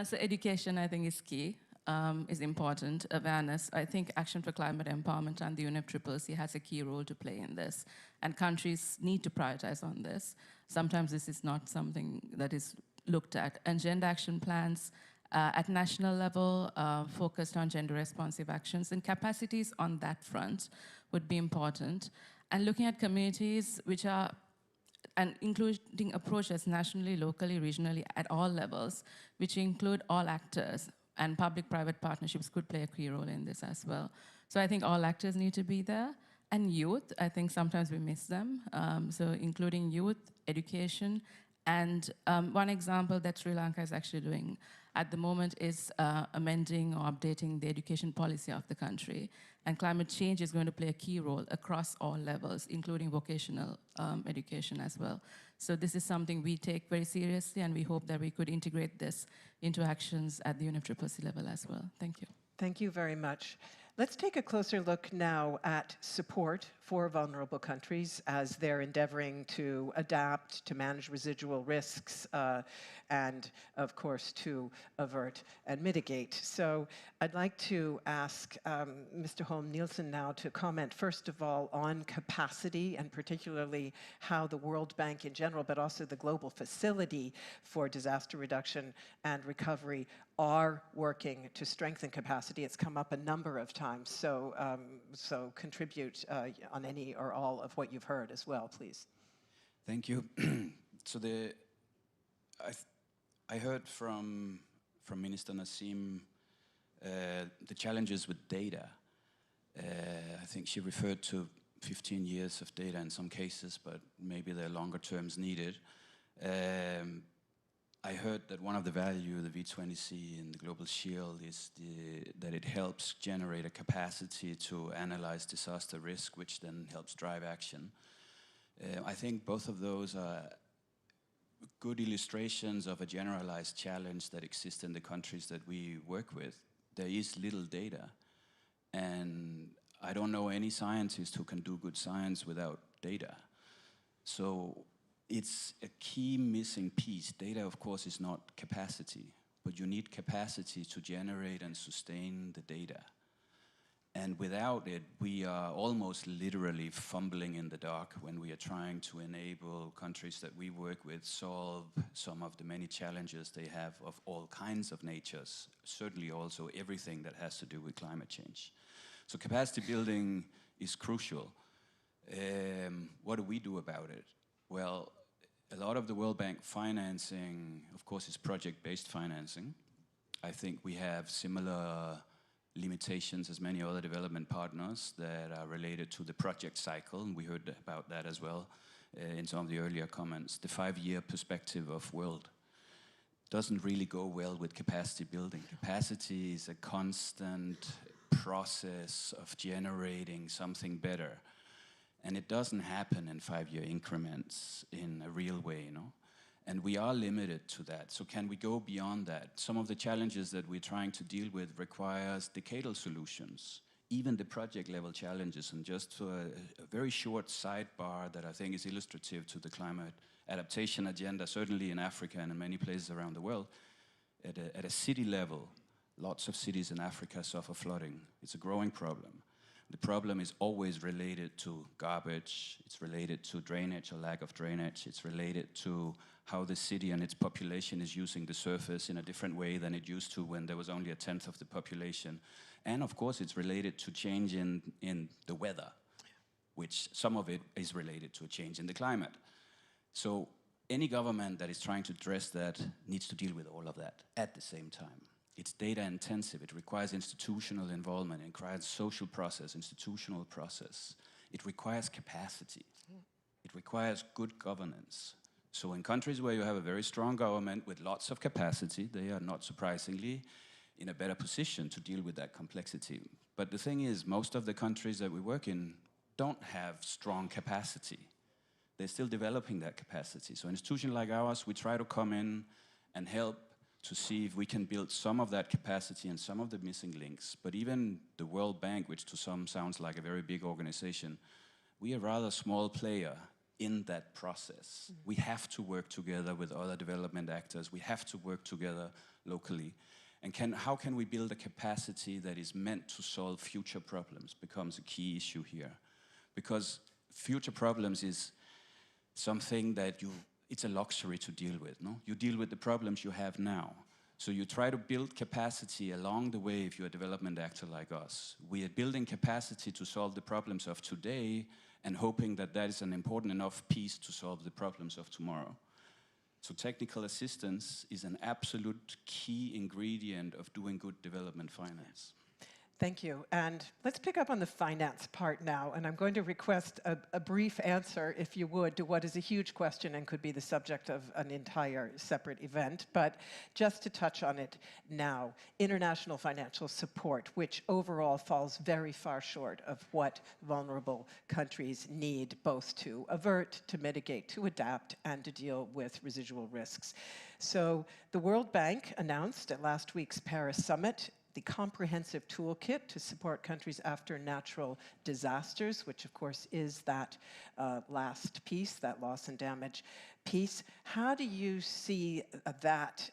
So education, I think, is key, is important. Awareness. I think Action for Climate Empowerment and the UNFCCC has a key role to play in this. And countries need to prioritize on this. Sometimes this is not something that is looked at. And gender action plans at national level focused on gender-responsive actions, and capacities on that front would be important. And looking at communities which are and including approaches nationally, locally, regionally, at all levels, which include all actors, and public-private partnerships could play a key role in this as well. So I think all actors need to be there. And youth, I think sometimes we miss them. So including youth, education, and one example that Sri Lanka is actually doing at the moment is amending or updating the education policy of the country. And climate change is going to play a key role across all levels, including vocational education as well. So this is something we take very seriously, and we hope that we could integrate this into actions at the UNFCCC level as well. Thank you. Thank you very much. Let's take a closer look now at support for vulnerable countries as they're endeavoring to adapt, to manage residual risks, and of course to avert and mitigate. So I'd like to ask Mr. Holm Nielsen now to comment first of all on capacity, and particularly how the World Bank in general, but also the Global Facility for Disaster Reduction and Recovery are working to strengthen capacity. It's come up a number of times, so so contribute on any or all of what you've heard as well, please. Thank you. So I heard from Minister Nassim the challenges with data. I think she referred to 15 years of data in some cases, but maybe there are longer terms needed. I heard that one of the value of the V20C in the Global Shield is that it helps generate a capacity to analyze disaster risk, which then helps drive action. I think both of those are good illustrations of a generalized challenge that exists in the countries that we work with. There is little data, and I don't know any scientist who can do good science without data. So it's a key missing piece. Data, of course, is not capacity, but you need capacity to generate and sustain the data. And without it, we are almost literally fumbling in the dark when we are trying to enable countries that we work with solve some of the many challenges they have of all kinds of natures, certainly also everything that has to do with climate change. So capacity building is crucial. What do we do about it? Well, a lot of the World Bank financing, of course, is project-based financing. I think we have similar limitations as many other development partners that are related to the project cycle, and we heard about that as well in some of the earlier comments. The 5-year perspective of world doesn't really go well with capacity building. Capacity is a constant process of generating something better. And it doesn't happen in 5-year increments in a real way, you know? And we are limited to that. So can we go beyond that? Some of the challenges that we're trying to deal with requires decadal solutions. even the project level challenges. And just a very short sidebar that I think is illustrative to the climate adaptation agenda, certainly in Africa and in many places around the world, at a city level, lots of cities in Africa suffer flooding. It's a growing problem. The problem is always related to garbage, it's related to drainage or lack of drainage, it's related to how the city and its population is using the surface in a different way than it used to when there was only a tenth of the population. And of course it's related to change in the weather, which some of it is related to a change in the climate. So any government that is trying to address that needs to deal with all of that at the same time. It's data intensive, it requires institutional involvement, it requires social process, institutional process. It requires capacity. It requires good governance. So in countries where you have a very strong government with lots of capacity, they are not surprisingly in a better position to deal with that complexity. But the thing is, most of the countries that we work in don't have strong capacity. They're still developing that capacity. So an institution like ours, we try to come in and help to see if we can build some of that capacity and some of the missing links. But even the World Bank, which to some sounds like a very big organization, we are a rather small player in that process. We have to work together with other development actors. We have to work together locally. And how can we build a capacity that is meant to solve future problems becomes a key issue here. Because future problems is something that it's a luxury to deal with, no? You deal with the problems you have now. So you try to build capacity along the way if you're a development actor like us. We are building capacity to solve the problems of today and hoping that that is an important enough piece to solve the problems of tomorrow. So technical assistance is an absolute key ingredient of doing good development finance. Thank you. And let's pick up on the finance part now. And I'm going to request a brief answer, if you would, to what is a huge question and could be the subject of an entire separate event. But just to touch on it now, international financial support, which overall falls very far short of what vulnerable countries need, both to avert, to mitigate, to adapt, and to deal with residual risks. So the World Bank announced at last week's Paris summit the comprehensive toolkit to support countries after natural disasters, which of course is that last piece, that loss and damage piece. How do you see that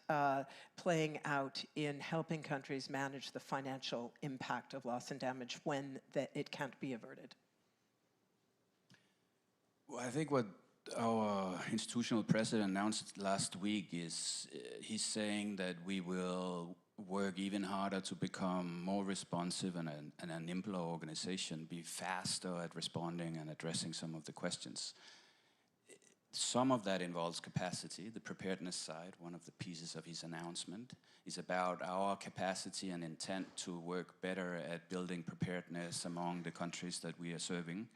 playing out in helping countries manage the financial impact of loss and damage when it can't be averted? Well, I think what our institutional president announced last week is he's saying that we will work even harder to become more responsive and a nimbler organization, be faster at responding and addressing some of the questions. Some of that involves capacity. The preparedness side, one of the pieces of his announcement, is about our capacity and intent to work better at building preparedness among the countries that we are serving.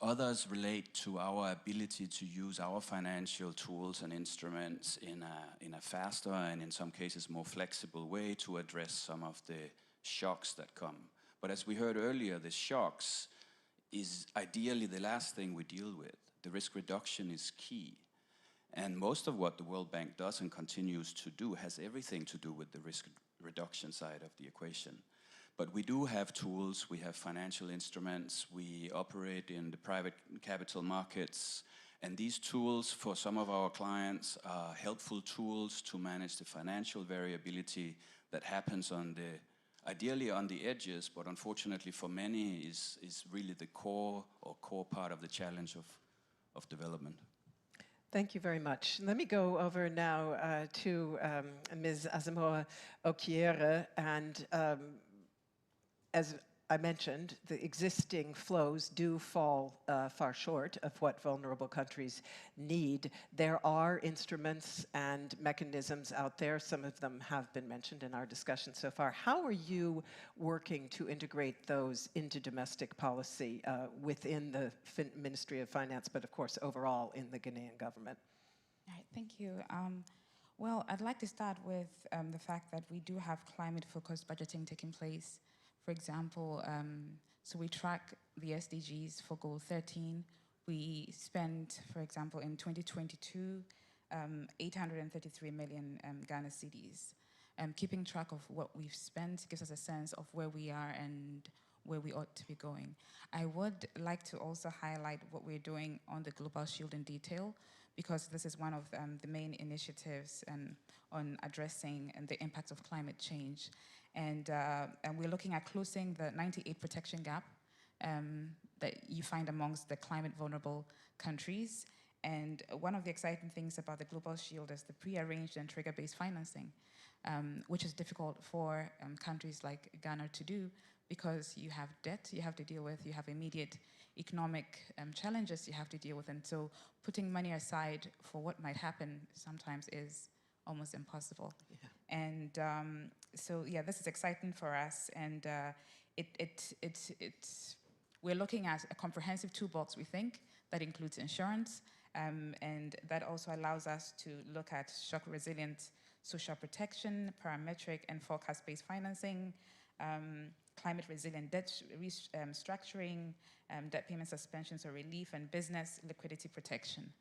Others relate to our ability to use our financial tools and instruments in a faster and in some cases more flexible way to address some of the shocks that come. But as we heard earlier, the shocks is ideally the last thing we deal with. The risk reduction is key. And most of what the World Bank does and continues to do has everything to do with the risk reduction side of the equation. But we do have tools, we have financial instruments, we operate in the private capital markets, and these tools for some of our clients are helpful tools to manage the financial variability that happens ideally on the edges, but unfortunately for many is really the core part of the challenge of development. Thank you very much. Let me go over now to Ms. Asamoah Okiere, and as I mentioned, the existing flows do fall far short of what vulnerable countries need. There are instruments and mechanisms out there. Some of them have been mentioned in our discussion so far. How are you working to integrate those into domestic policy within the Ministry of Finance, but of course overall in the Ghanaian government? All right, thank you. Well, I'd like to start with the fact that we do have climate-focused budgeting taking place. For example, so we track the SDGs for Goal 13. We spent, for example, in 2022, 833 million Ghana cedis. keeping track of what we've spent gives us a sense of where we are and where we ought to be going. I would like to also highlight what we're doing on the Global Shield in detail, because this is one of the main initiatives on addressing the impacts of climate change. And we're looking at closing the 98 protection gap that you find amongst the climate vulnerable countries. And one of the exciting things about the Global Shield is the pre-arranged and trigger-based financing, which is difficult for countries like Ghana to do, because you have debt you have to deal with, you have immediate economic challenges you have to deal with, and so putting money aside for what might happen sometimes is almost impossible. Yeah. And so yeah, this is exciting for us, and we're looking at a comprehensive toolbox, we think, that includes insurance, and that also allows us to look at shock resilient social protection, parametric and forecast-based financing, climate resilient debt restructuring, debt payment suspensions or relief, and business liquidity protection.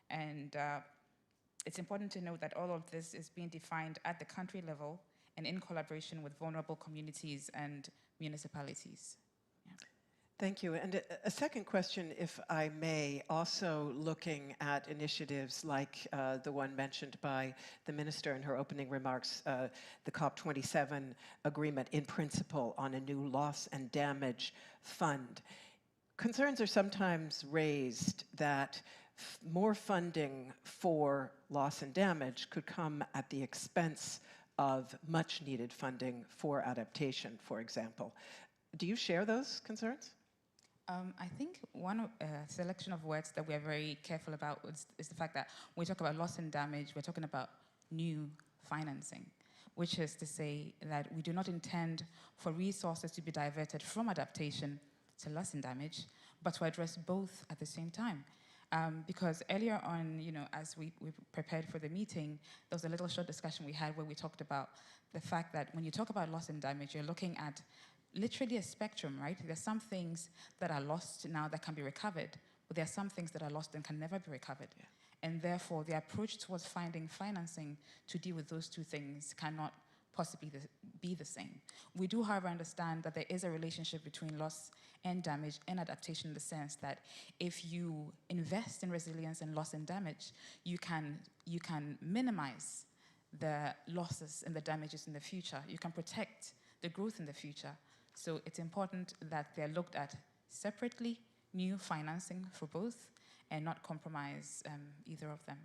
And it's important to note that all of this is being defined at the country level and in collaboration with vulnerable communities and municipalities. Yeah. Thank you. And a second question, if I may, also looking at initiatives like the one mentioned by the Minister in her opening remarks, the COP27 agreement in principle on a new loss and damage fund. Concerns are sometimes raised that more funding for loss and damage could come at the expense of much needed funding for adaptation, for example. Do you share those concerns? I think one selection of words that we're very careful about is the fact that when we talk about loss and damage, we're talking about new financing, which is to say that we do not intend for resources to be diverted from adaptation to loss and damage, but to address both at the same time. Because earlier on, as we prepared for the meeting, there was a little short discussion we had where we talked about the fact that when you talk about loss and damage, you're looking at literally a spectrum, right? There's some things that are lost now that can be recovered, but there are some things that are lost and can never be recovered. Yeah. And therefore, the approach towards finding financing to deal with those two things cannot possibly be the same. We do, however, understand that there is a relationship between loss and damage and adaptation, in the sense that if you invest in resilience and loss and damage, you can minimize the losses and the damages in the future. You can protect the growth in the future. So it's important that they're looked at separately, new financing for both, and not compromise either of them.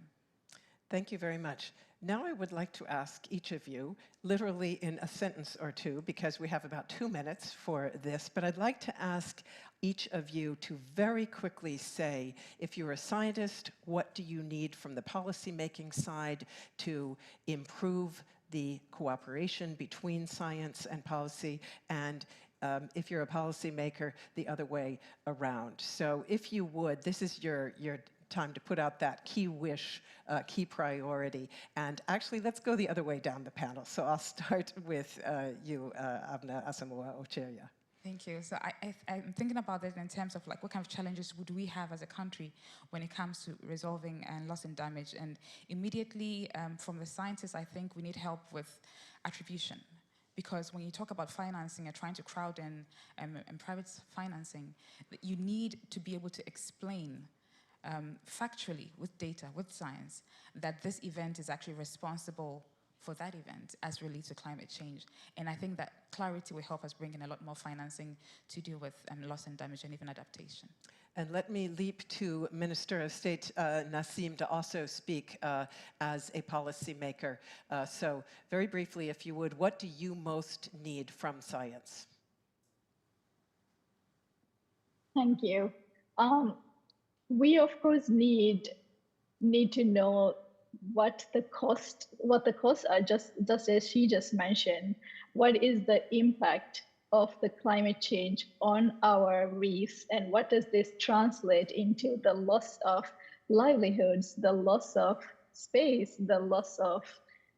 Thank you very much. Now I would like to ask each of you, literally in a sentence or two, because we have about 2 minutes for this, but I'd like to ask each of you to very quickly say, if you're a scientist, what do you need from the policymaking side to improve the cooperation between science and policy, and if you're a policymaker, the other way around. So if you would, this is your time to put out that key wish, key priority. And actually, let's go the other way down the panel. So I'll start with you, Abna Asamoah-Ocheria. Thank you. So I'm thinking about this in terms of like what kind of challenges would we have as a country when it comes to resolving loss and damage. And immediately from the scientists, I think we need help with attribution. Because when you talk about financing and trying to crowd in private financing, you need to be able to explain factually, with data, with science, that this event is actually responsible for that event as relates to climate change. And I think that clarity will help us bring in a lot more financing to deal with loss and damage and even adaptation. And let me leap to Minister of State Nassim to also speak as a policymaker. So very briefly, if you would, what do you most need from science? Thank you. We of course need to know what the costs are, just as she just mentioned. What is the impact of the climate change on our reefs, and what does this translate into the loss of livelihoods, the loss of space, the loss of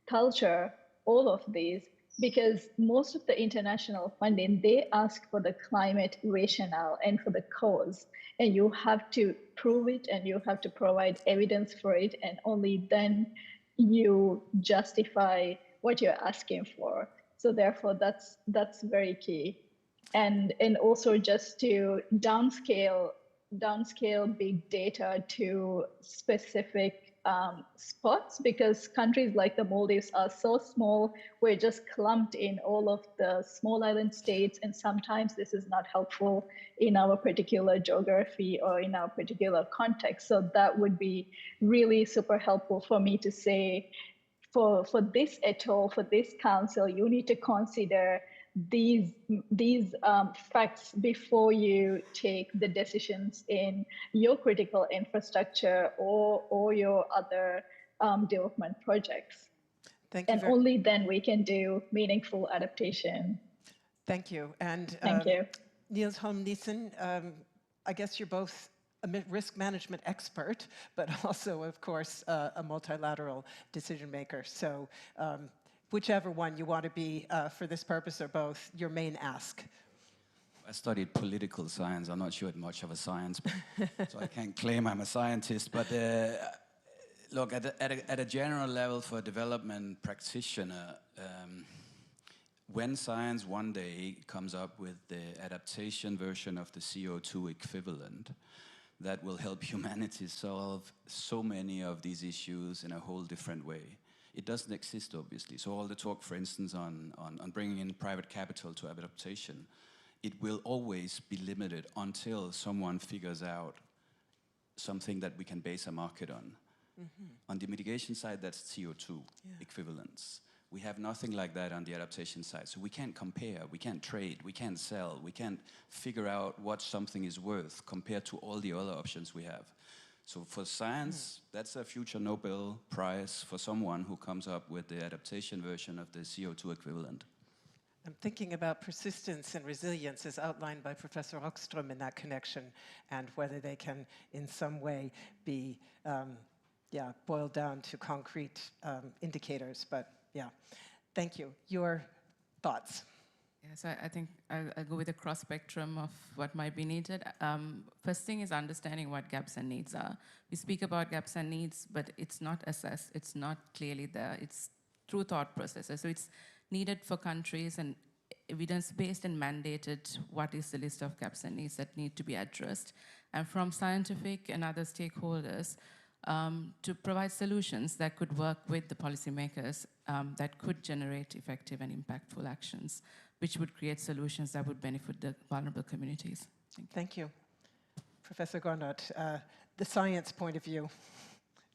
culture, all of these? Because most of the international funding, they ask for the climate rationale and for the cause, and you have to prove it and you have to provide evidence for it, and only then you justify you're asking for. So therefore, that's very key. And also just to downscale big data to specific spots, because countries like the Maldives are so small. We're just clumped in all of the small island states, and sometimes this is not helpful in our particular geography or in our particular context. So that would be really super helpful for me to say, for this atoll, for this council, you need to consider these facts before you take the decisions in your critical infrastructure or your other development projects. Thank you. And only then we can do meaningful adaptation. Thank you. And Thank you. Niels Holm-Nielsen, I guess you're both a risk management expert, but also, of course, a multilateral decision maker. So whichever one you want to be for this purpose or both, your main ask. I studied political science. I'm not sure much of a science, so I can't claim I'm a scientist. But look, at a general level for a development practitioner, when science one day comes up with the adaptation version of the CO2 equivalent, that will help humanity solve so many of these issues in a whole different way. It doesn't exist, obviously. So all the talk, for instance, on bringing in private capital to adaptation, it will always be limited until someone figures out something that we can base a market on. Mm-hmm. On the mitigation side, that's CO2 equivalents. We have nothing like that on the adaptation side. So we can't compare, we can't trade, we can't sell, we can't figure out what something is worth compared to all the other options we have. So for science, that's a future Nobel Prize for someone who comes up with the adaptation version of the CO2 equivalent. I'm thinking about persistence and resilience as outlined by Professor Rockström in that connection, and whether they can in some way be boiled down to concrete indicators. But yeah, thank you. Your thoughts? Yes, I think I'll go with a cross spectrum of what might be needed. First thing is understanding what gaps and needs are. We speak about gaps and needs, but it's not assessed. It's not clearly there. It's through thought processes. So it's needed for countries and evidence-based and mandated what is the list of gaps and needs that need to be addressed. And from scientific and other stakeholders, to provide solutions that could work with the policymakers that could generate effective and impactful actions, which would create solutions that would benefit the vulnerable communities. Thank you. Professor Gernot, the science point of view.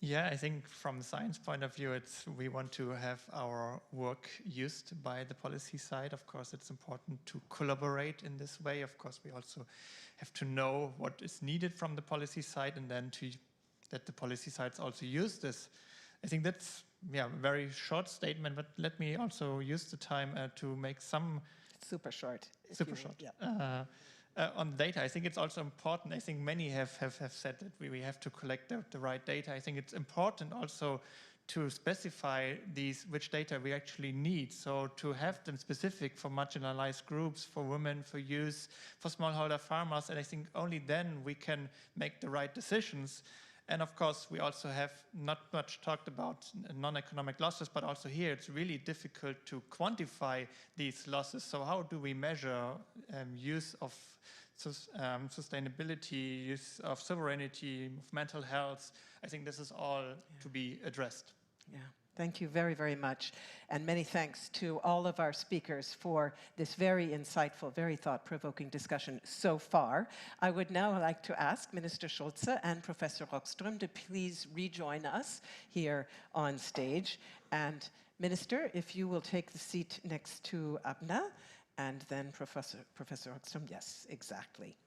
Yeah, I think from the science point of view, we want to have our work used by the policy side. Of course, it's important to collaborate in this way. Of course, we also have to know what is needed from the policy side, and then that the policy sides also use this. I think that's a very short statement, but let me also use the time to make some... Super short. Super short. Yeah. On data, I think it's also important. I think many have said that we have to collect the right data. I think it's important also to specify which data we actually need. So to have them specific for marginalized groups, for women, for youth, for smallholder farmers. And I think only then we can make the right decisions. And of course, we also have not much talked about non-economic losses, but also here it's really difficult to quantify these losses. So how do we measure use of sustainability, use of sovereignty, of mental health? I think this is all to be addressed. Yeah. Thank you very, very much. And many thanks to all of our speakers for this very insightful, very thought-provoking discussion so far. I would now like to ask Minister Schulze and Professor Rockström to please rejoin us here on stage. And Minister, if you will take the seat next to Abna, and then Professor Rockström, yes, exactly.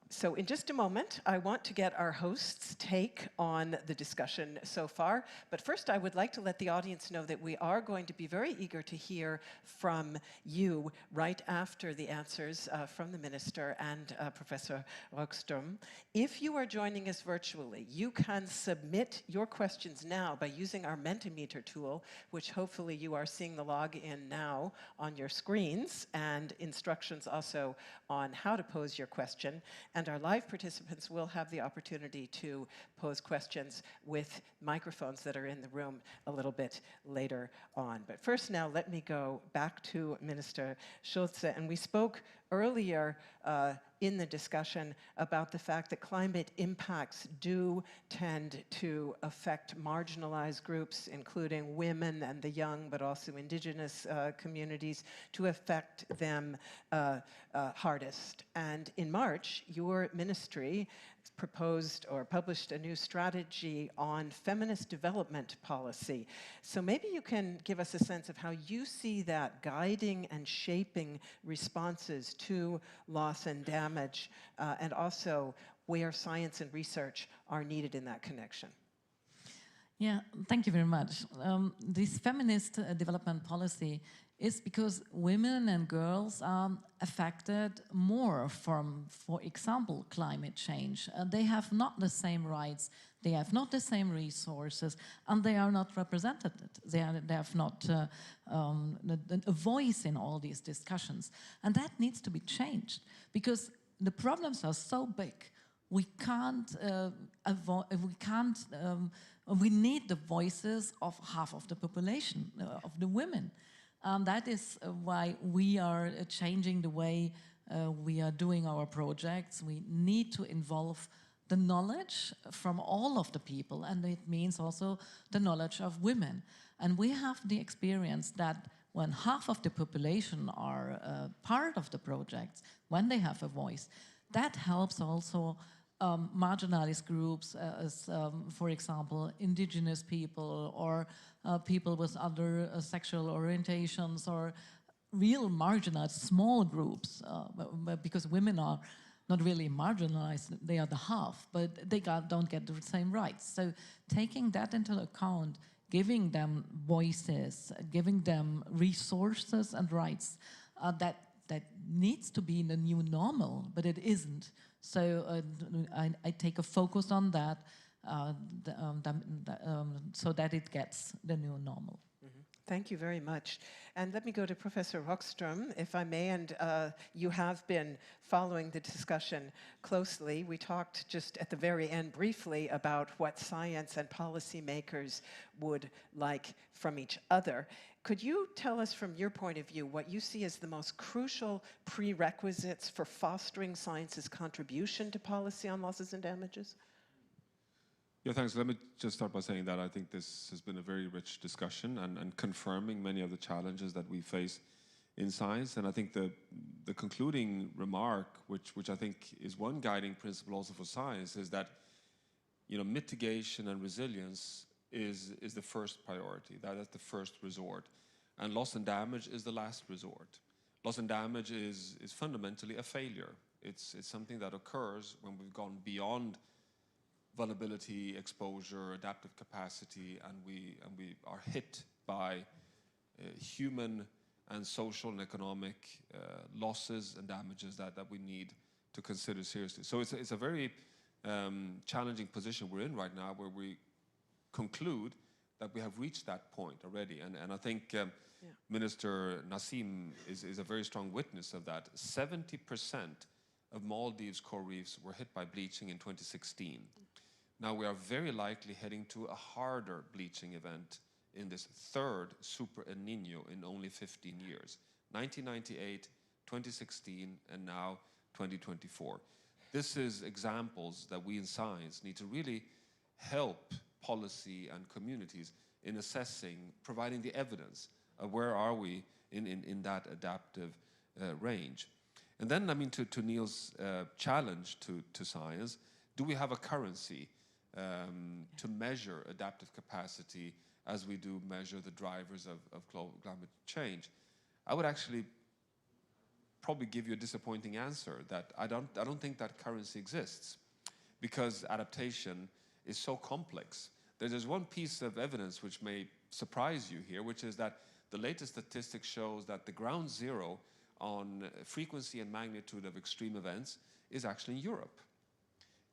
So in just a moment, I want to get our hosts' take on the discussion so far. But first, I would like to let the audience know that we are going to be very eager to hear from you right after the answers from the Minister and Professor Rockström. If you are joining us virtually, you can submit your questions now by using our Mentimeter tool, which hopefully you are seeing the login now on your screens, and instructions also on how to pose your question. And and our live participants will have the opportunity to pose questions with microphones that are in the room a little bit later on. But first now, let me go back to Minister Schulze. And we spoke earlier in the discussion about the fact that climate impacts do tend to affect marginalized groups, including women and the young, but also indigenous communities, to affect them hardest. And in March, your ministry proposed or published a new strategy on feminist development policy. So maybe you can give us a sense of how you see that guiding and shaping responses to loss and damage, and also where science and research are needed in that connection. Yeah, thank you very much. This feminist development policy is because women and girls are affected more from, for example, climate change. They have not the same rights, they have not the same resources, and they are not represented. They have not a voice in all these discussions. And that needs to be changed, because the problems are so big. We can't we need the voices of half of the population, of the women. That is why we are changing the way we are doing our projects. We need to involve the knowledge from all of the people, and it means also the knowledge of women. And we have the experience that when half of the population are part of the projects, when they have a voice, that helps also marginalized groups, as, for example, indigenous people or people with other sexual orientations, or real marginalized small groups, because women are not really marginalized, they are the half, but they don't get the same rights. So taking that into account, giving them voices, giving them resources and rights, that needs to be in the new normal, but it isn't. So I take a focus on that so that it gets the new normal. Mm-hmm. Thank you very much. And let me go to Professor Rockström, if I may, and you have been following the discussion closely. We talked just at the very end briefly about what science and policymakers would like from each other. Could you tell us from your point of view what you see as the most crucial prerequisites for fostering science's contribution to policy on losses and damages? Yeah, thanks. Let me just start by saying that I think this has been a very rich discussion and confirming many of the challenges that we face in science. And I think the concluding remark, which I think is one guiding principle also for science, is that, you know, mitigation and resilience is the first priority. That's the first resort. And loss and damage is the last resort. Loss and damage is fundamentally a failure. It's something that occurs when we've gone beyond vulnerability, exposure, adaptive capacity, and we are hit by human and social and economic losses and damages that we need to consider seriously. So it's a very challenging position we're in right now, where we conclude that we have reached that point already. And I think Minister Nassim is a very strong witness of that. 70% of Maldives coral reefs were hit by bleaching in 2016. Now we are very likely heading to a harder bleaching event in this third Super El Nino in only 15 years. 1998, 2016, and now 2024. This is examples that we in science need to really help policy and communities in assessing, providing the evidence of where are we in that adaptive range. And then, I mean, to Neil's challenge to science, do we have a currency to measure adaptive capacity as we do measure the drivers of climate change? I would actually probably give you a disappointing answer, that I don't think that currency exists, because adaptation is so complex. There's one piece of evidence which may surprise you here, which is that the latest statistics shows that the ground zero on frequency and magnitude of extreme events is actually in Europe.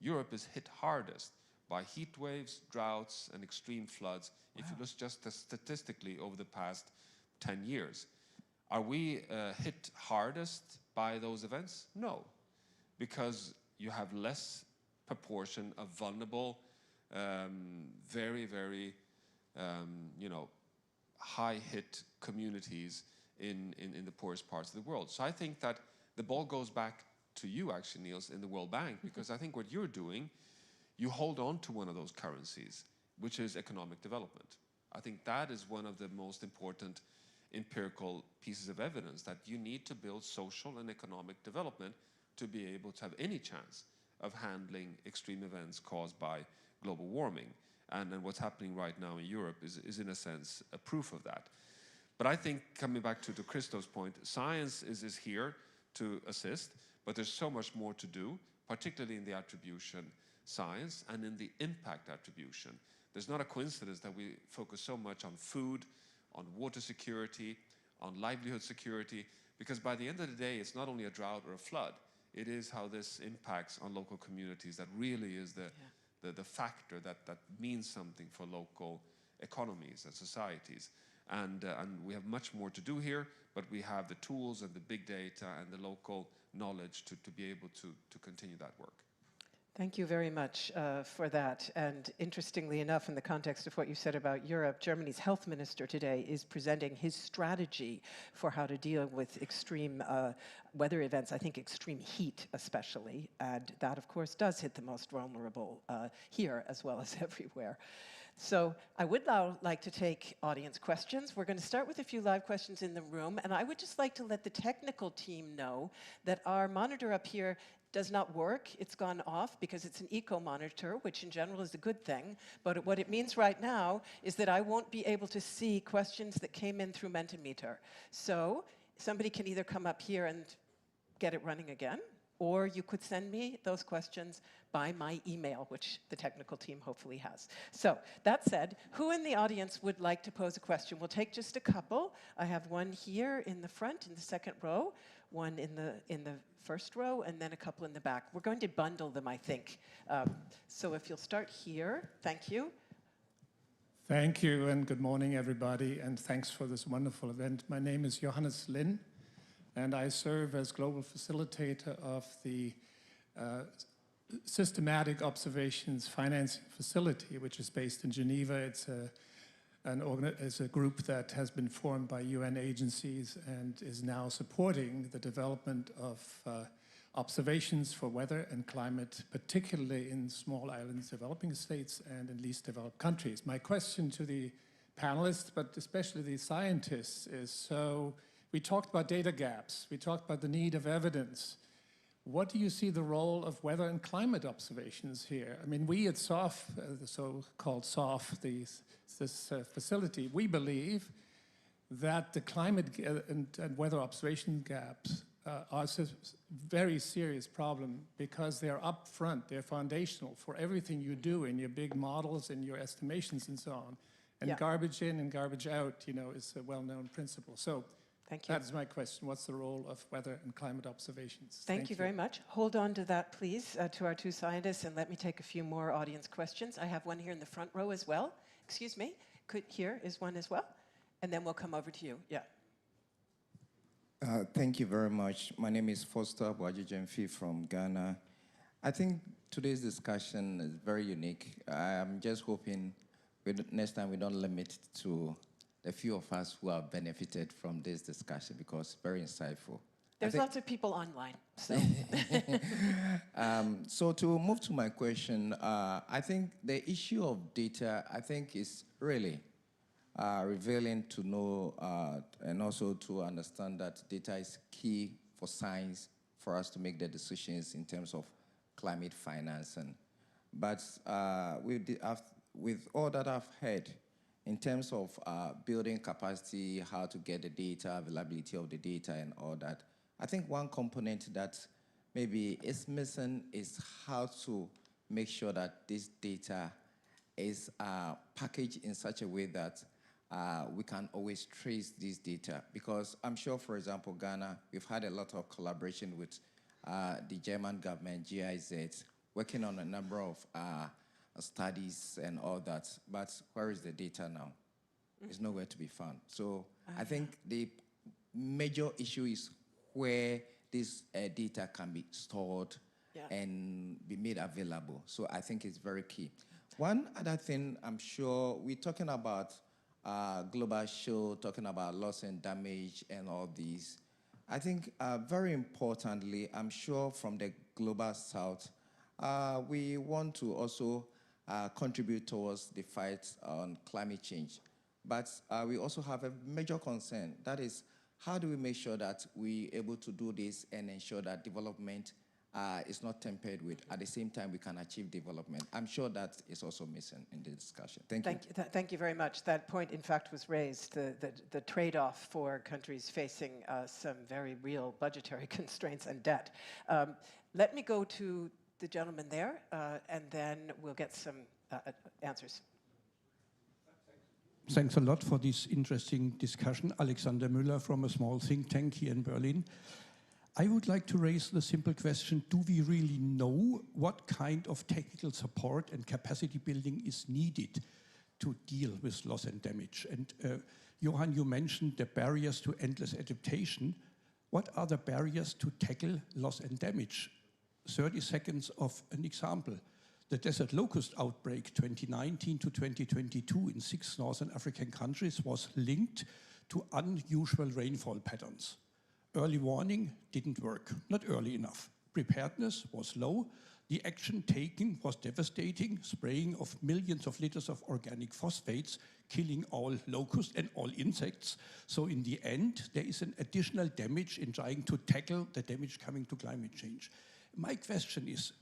Europe is hit hardest by heat waves, droughts, and extreme floods, if you look just statistically over the past 10 years. Are we hit hardest by those events? No, because you have less proportion of vulnerable, very, very, high-hit communities in the poorest parts of the world. So I think that the ball goes back to you, actually, Niels, in the World Bank, because I think what you're doing, you hold on to one of those currencies, which is economic development. I think that is one of the most important empirical pieces of evidence, that you need to build social and economic development to be able to have any chance of handling extreme events caused by global warming. And what's happening right now in Europe is in a sense a proof of that. But I think, coming back to Christo's point, science is here to assist, but there's so much more to do, particularly in the attribution science and in the impact attribution. There's not a coincidence that we focus so much on food, on water security, on livelihood security, because by the end of the day, it's not only a drought or a flood, it is how this impacts on local communities that really is the factor that means something for local economies and societies. And we have much more to do here, but we have the tools and the big data and the local knowledge to be able to continue that work. Thank you very much for that. And interestingly enough, in the context of what you said about Europe, Germany's health minister today is presenting his strategy for how to deal with extreme weather events, I think extreme heat especially. And that, of course, does hit the most vulnerable here as well as everywhere. So I would now like to take audience questions. We're going to start with a few live questions in the room, and I would just like to let the technical team know that our monitor up here does not work. It's gone off because it's an eco monitor, which in general is a good thing. But what it means right now is that I won't be able to see questions that came in through Mentimeter. So somebody can either come up here and get it running again, or you could send me those questions by my email, which the technical team hopefully has. So that said, who in the audience would like to pose a question? We'll take just a couple. I have one here in the front, in the second row, one in the first row, and then a couple in the back. We're going to bundle them, I think. So if you'll start here, thank you. Thank you, and good morning, everybody, and thanks for this wonderful event. My name is Johannes Linn, and I serve as global facilitator of the Systematic Observations Financing Facility, which is based in Geneva. It's a group that has been formed by UN agencies and is now supporting the development of observations for weather and climate, particularly in small islands, developing states, and in least developed countries. My question to the panelists, but especially the scientists, is so we talked about data gaps, we talked about the need of evidence. What do you see the role of weather and climate observations here? I mean, we at SOF, the so-called SOF, this facility, we believe that the climate and weather observation gaps are a very serious problem because they're upfront, they're foundational for everything you do in your big models and your estimations and so on. And garbage in and garbage out, is a well-known principle. So thank you. That's my question. What's the role of weather and climate observations? Thank you very much. Hold on to that, please, to our two scientists, and let me take a few more audience questions. I have one here in the front row as well. Excuse me. Here is one as well. And then we'll come over to you. Yeah. Thank you very much. My name is Foster Boajijemfi from Ghana. I think today's discussion is very unique. I'm just hoping next time we don't limit it to the few of us who have benefited from this discussion because it's very insightful. There's lots of people online. So, so to move to my question, I think the issue of data, I think, is really revealing to know and also to understand that data is key for science for us to make the decisions in terms of climate financing. But with all that I've heard, in terms of building capacity, how to get the data, availability of the data and all that, I think one component that maybe is missing is how to make sure that this data is packaged in such a way that we can always trace this data. Because I'm sure, for example, Ghana, we've had a lot of collaboration with the German government, GIZ, working on a number of studies and all that. But where is the data now? It's nowhere to be found. So I think the major issue is where this data can be stored and be made available. So I think it's very key. One other thing, I'm sure we're talking about global show, talking about loss and damage and all these. I think very importantly, I'm sure from the global south, we want to also contribute towards the fight on climate change. But we also have a major concern. That is, how do we make sure that we're able to do this and ensure that development is not tempered with, at the same time we can achieve development? I'm sure that is also missing in the discussion. Thank you. Thank you very much. That point, in fact, was raised, the trade-off for countries facing some very real budgetary constraints and debt. Let me go to the gentleman there, and then we'll get some answers. Thanks a lot for this interesting discussion. Alexander Müller from a small think tank here in Berlin. I would like to raise the simple question, do we really know what kind of technical support and capacity building is needed to deal with loss and damage? And Johan, you mentioned the barriers to endless adaptation. What are the barriers to tackle loss and damage? 30 seconds of an example. The desert locust outbreak 2019 to 2022 in 6 northern African countries was linked to unusual rainfall patterns. Early warning didn't work, not early enough. Preparedness was low. The action taken was devastating, spraying of millions of liters of organic phosphates, killing all locusts and all insects. So in the end, there is an additional damage in trying to tackle the damage coming to climate change. My question is,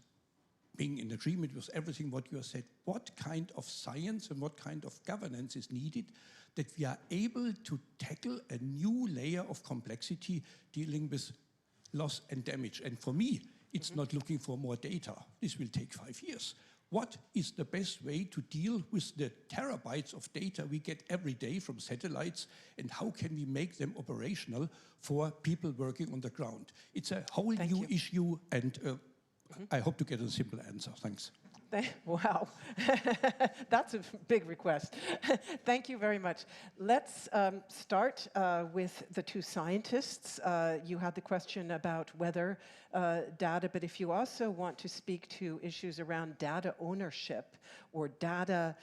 being in agreement with everything what you have said, what kind of science and what kind of governance is needed that we are able to tackle a new layer of complexity dealing with loss and damage? And for me, it's not looking for more data. This will take 5 years. What is the best way to deal with the terabytes of data we get every day from satellites, and how can we make them operational for people working on the ground? It's a whole new issue, and I hope to get a simple answer. Thanks. Wow, that's a big request. Thank you very much. Let's start with the two scientists. You had the question about weather data, but if you also want to speak to issues around data ownership or data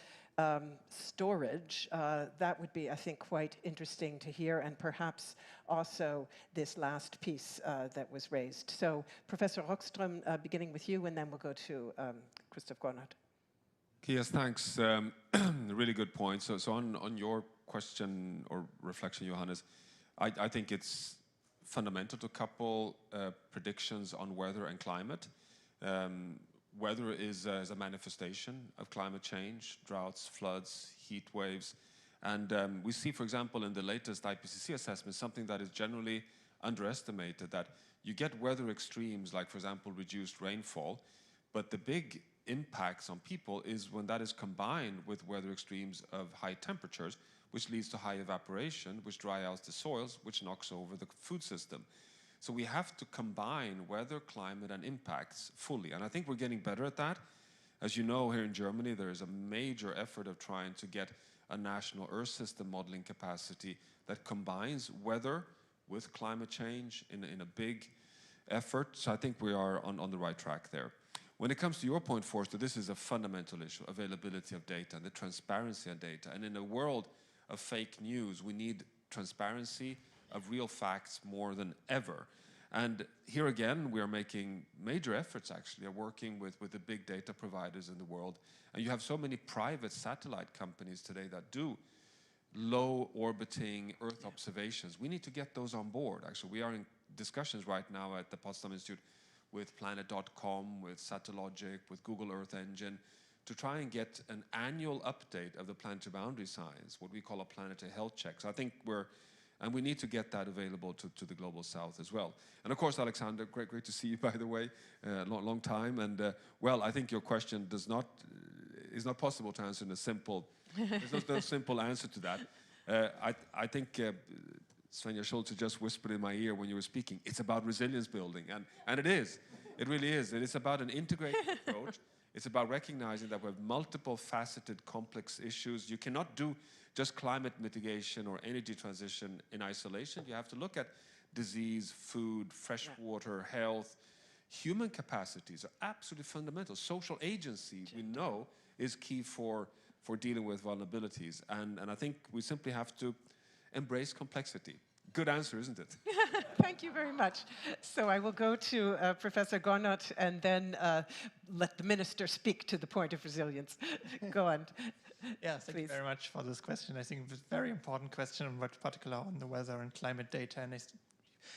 storage, that would be, I think, quite interesting to hear, and perhaps also this last piece that was raised. So, Professor Rockström, beginning with you, and then we'll go to Christoph Gornert. Yes, thanks. Really good point. So on your question or reflection, Johannes, I think it's fundamental to couple predictions on weather and climate. Weather is a manifestation of climate change, droughts, floods, heat waves. And we see, for example, in the latest IPCC assessment, something that is generally underestimated, that you get weather extremes, like, for example, reduced rainfall, but the big impacts on people is when that is combined with weather extremes of high temperatures, which leads to high evaporation, which dry out the soils, which knocks over the food system. So we have to combine weather, climate, and impacts fully. And I think we're getting better at that. As you know, here in Germany, there is a major effort of trying to get a national Earth system modeling capacity that combines weather with climate change in a big effort. So I think we are on the right track there. When it comes to your point, Forster, this is a fundamental issue, availability of data and the transparency of data. And in a world of fake news, we need transparency of real facts more than ever. And here again, we are making major efforts, actually, of working with the big data providers in the world. And you have so many private satellite companies today that do low orbiting Earth observations. We need to get those on board. Actually, we are in discussions right now at the Potsdam Institute with Planet.com, with Satellogic, with Google Earth Engine, to try and get an annual update of the planetary boundary science, what we call a planetary health check. So I think and we need to get that available to the global south as well. And of course, Alexander, great to see you, by the way, long time. And well, I think your question is not possible to answer in a simple, there's no simple answer to that. I think Svenja Schulze just whispered in my ear when you were speaking, it's about resilience building, and it is. It really is. It is about an integrated approach. It's about recognizing that we have multiple faceted, complex issues. You cannot do just climate mitigation or energy transition in isolation. You have to look at disease, food, fresh water, health, human capacities are absolutely fundamental. Social agency, we know, is key for dealing with vulnerabilities. And I think we simply have to embrace complexity. Good answer, isn't it? Thank you very much. So I will go to Professor Gonot and then let the minister speak to the point of resilience. Go on. Yeah, thank you very much for this question. I think it's a very important question, in particular on the weather and climate data. And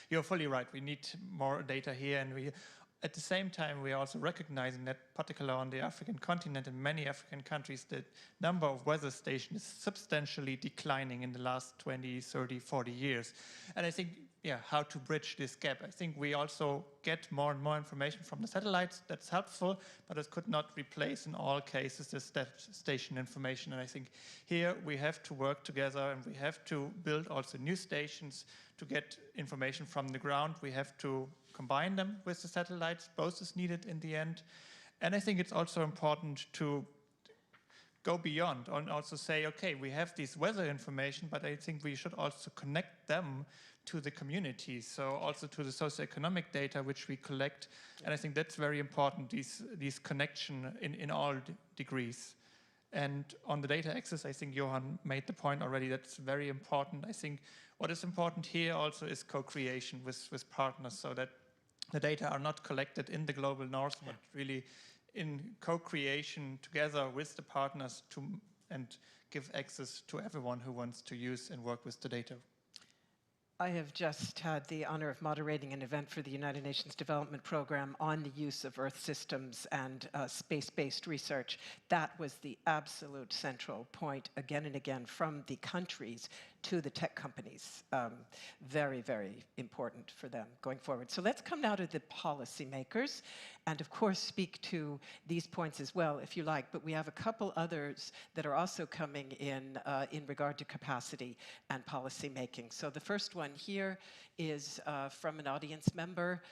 you're fully right. We need more data here, and at the same time, we are also recognizing that, particularly on the African continent, in many African countries, the number of weather stations is substantially declining in the last 20, 30, 40 years. And I think, yeah, how to bridge this gap. I think we also get more and more information from the satellites. That's helpful, but it could not replace in all cases the station information. And I think here we have to work together, and we have to build also new stations to get information from the ground. We have to combine them with the satellites. Both is needed in the end. And I think it's also important to go beyond and also say, okay, we have this weather information, but I think we should also connect them to the communities, so also to the socioeconomic data which we collect. And I think that's very important, these connection in all degrees. And on the data access, I think Johan made the point already, that's very important. I think what is important here also is co-creation with partners, so that the data are not collected in the global north, but really in co-creation together with the partners and give access to everyone who wants to use and work with the data. I have just had the honor of moderating an event for the United Nations Development Programme on the use of Earth systems and space-based research. That was the absolute central point, again and again, from the countries to the tech companies. Very, very important for them going forward. So let's come now to the policymakers and, of course, speak to these points as well, if you like. But we have a couple others that are also coming in regard to capacity and policy making. So the first one here is from an audience member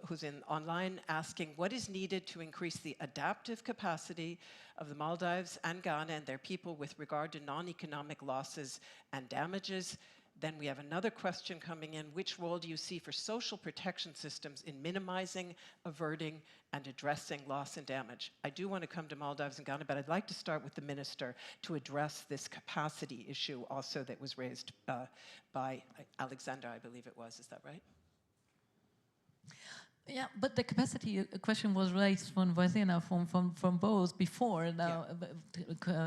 who's online asking, what is needed to increase the adaptive capacity of the Maldives and Ghana and their people with regard to non-economic losses and damages? Then we have another question coming in. Which role do you see for social protection systems in minimizing, averting, and addressing loss and damage? I do want to come to Maldives and Ghana, but I'd like to start with the minister to address this capacity issue also that was raised by Alexander, I believe it was. Is that right? Yeah, but the capacity question was raised from Vaisena, from both before. Now,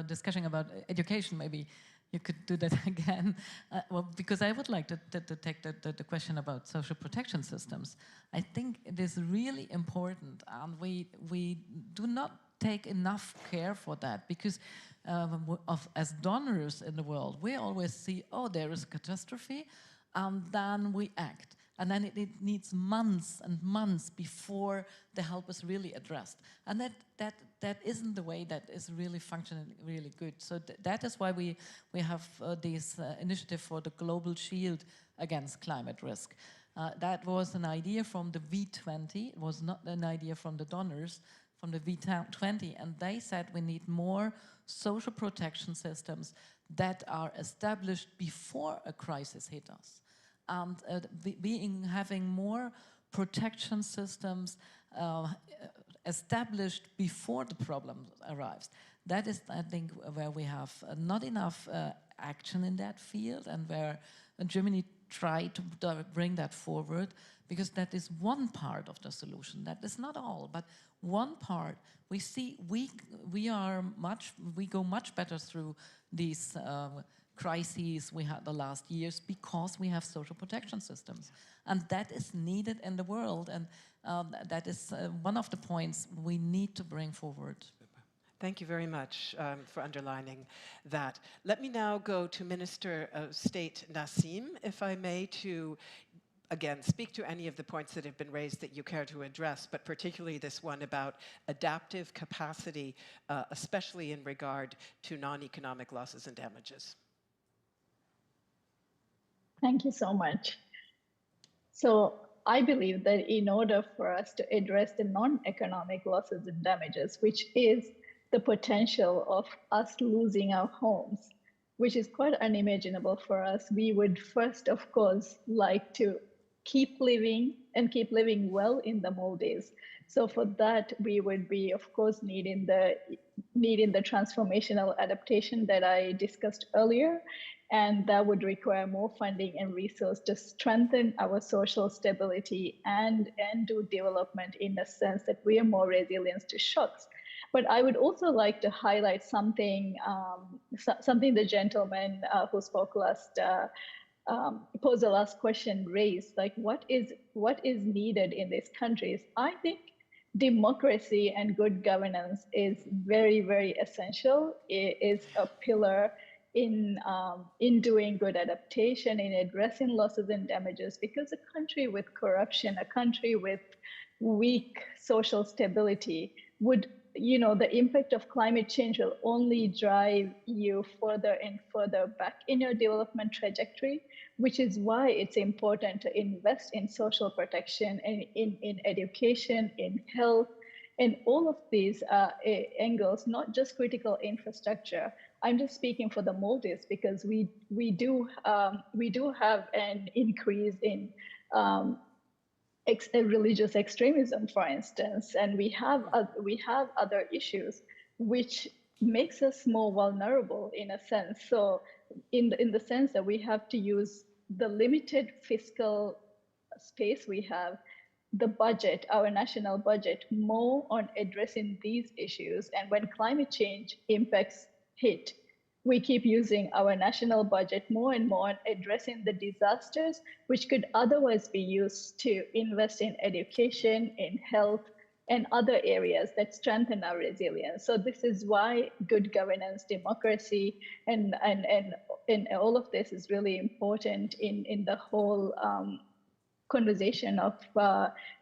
discussion about education, maybe you could do that again. Well, because I would like to take the question about social protection systems. I think it is really important, and we do not take enough care for that, because as donors in the world, we always see, oh, there is a catastrophe, and then we act. And then it needs months and months before the help is really addressed. And that isn't the way that is really functioning really good. So that is why we have this initiative for the Global Shield against climate risk. That was an idea from the V20. It was not an idea from the donors, from the V20. And they said we need more social protection systems that are established before a crisis hit us. And having more protection systems established before the problem arrives. That is, I think, where we have not enough action in that field, and where Germany tried to bring that forward, because that is one part of the solution. That is not all, but one part. We see we go much better through these crises we had the last years because we have social protection systems. And that is needed in the world, and that is one of the points we need to bring forward. Thank you very much for underlining that. Let me now go to Minister of State Nassim, if I may, to again, speak to any of the points that have been raised that you care to address, but particularly this one about adaptive capacity, especially in regard to non-economic losses and damages. Thank you so much. So I believe that in order for us to address the non-economic losses and damages, which is the potential of us losing our homes, which is quite unimaginable for us, we would first, of course, like to keep living well in the Maldives. So for that, we would be, of course, needing the transformational adaptation that I discussed earlier, and that would require more funding and resource to strengthen our social stability and do development in the sense that we are more resilient to shocks. But I would also like to highlight something the gentleman who spoke last posed the last question raised, like what is needed in these countries. I think democracy and good governance is very, very essential. It is a pillar in doing good adaptation, in addressing losses and damages, because a country with corruption, a country with weak social stability would, the impact of climate change will only drive you further and further back in your development trajectory, which is why it's important to invest in social protection and in education, in health, and all of these angles, not just critical infrastructure. I'm just speaking for the Maldives because we do have an increase in religious extremism, for instance, and we have other issues which makes us more vulnerable in a sense. So in the sense that we have to use the limited fiscal space we have, the budget, our national budget, more on addressing these issues. And when climate change impacts hit, we keep using our national budget more and more on addressing the disasters, which could otherwise be used to invest in education, in health, and other areas that strengthen our resilience. So this is why good governance, democracy, and all of this is really important in the whole conversation of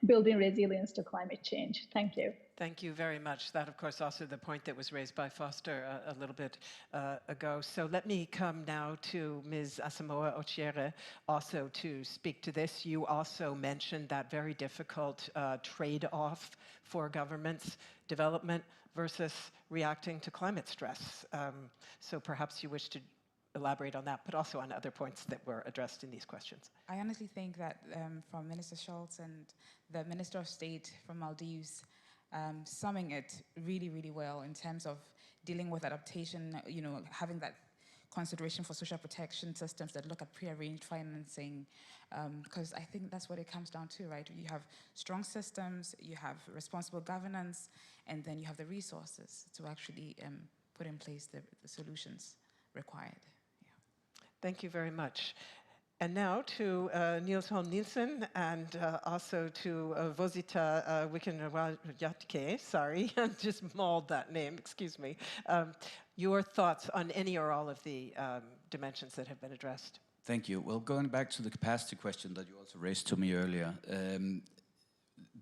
building resilience to climate change. Thank you. Thank you very much. That, of course, also the point that was raised by Foster a little bit ago. So let me come now to Ms. Asamoah Ochiere also to speak to this. You also mentioned that very difficult trade-off for governments, development versus reacting to climate stress. So perhaps you wish to elaborate on that, but also on other points that were addressed in these questions. I honestly think that from Minister Schultz and the Minister of State from Maldives, summing it really, really well in terms of dealing with adaptation, having that consideration for social protection systems that look at pre-arranged financing, because I think that's what it comes down to, right? You have strong systems, you have responsible governance, and then you have the resources to actually put in place the solutions required. Thank you very much. And now to Niels Holm Nielsen and also to Vosita Wickenrajatke. Sorry, I just mauled that name, excuse me. Your thoughts on any or all of the dimensions that have been addressed. Thank you. Well, going back to the capacity question that you also raised to me earlier,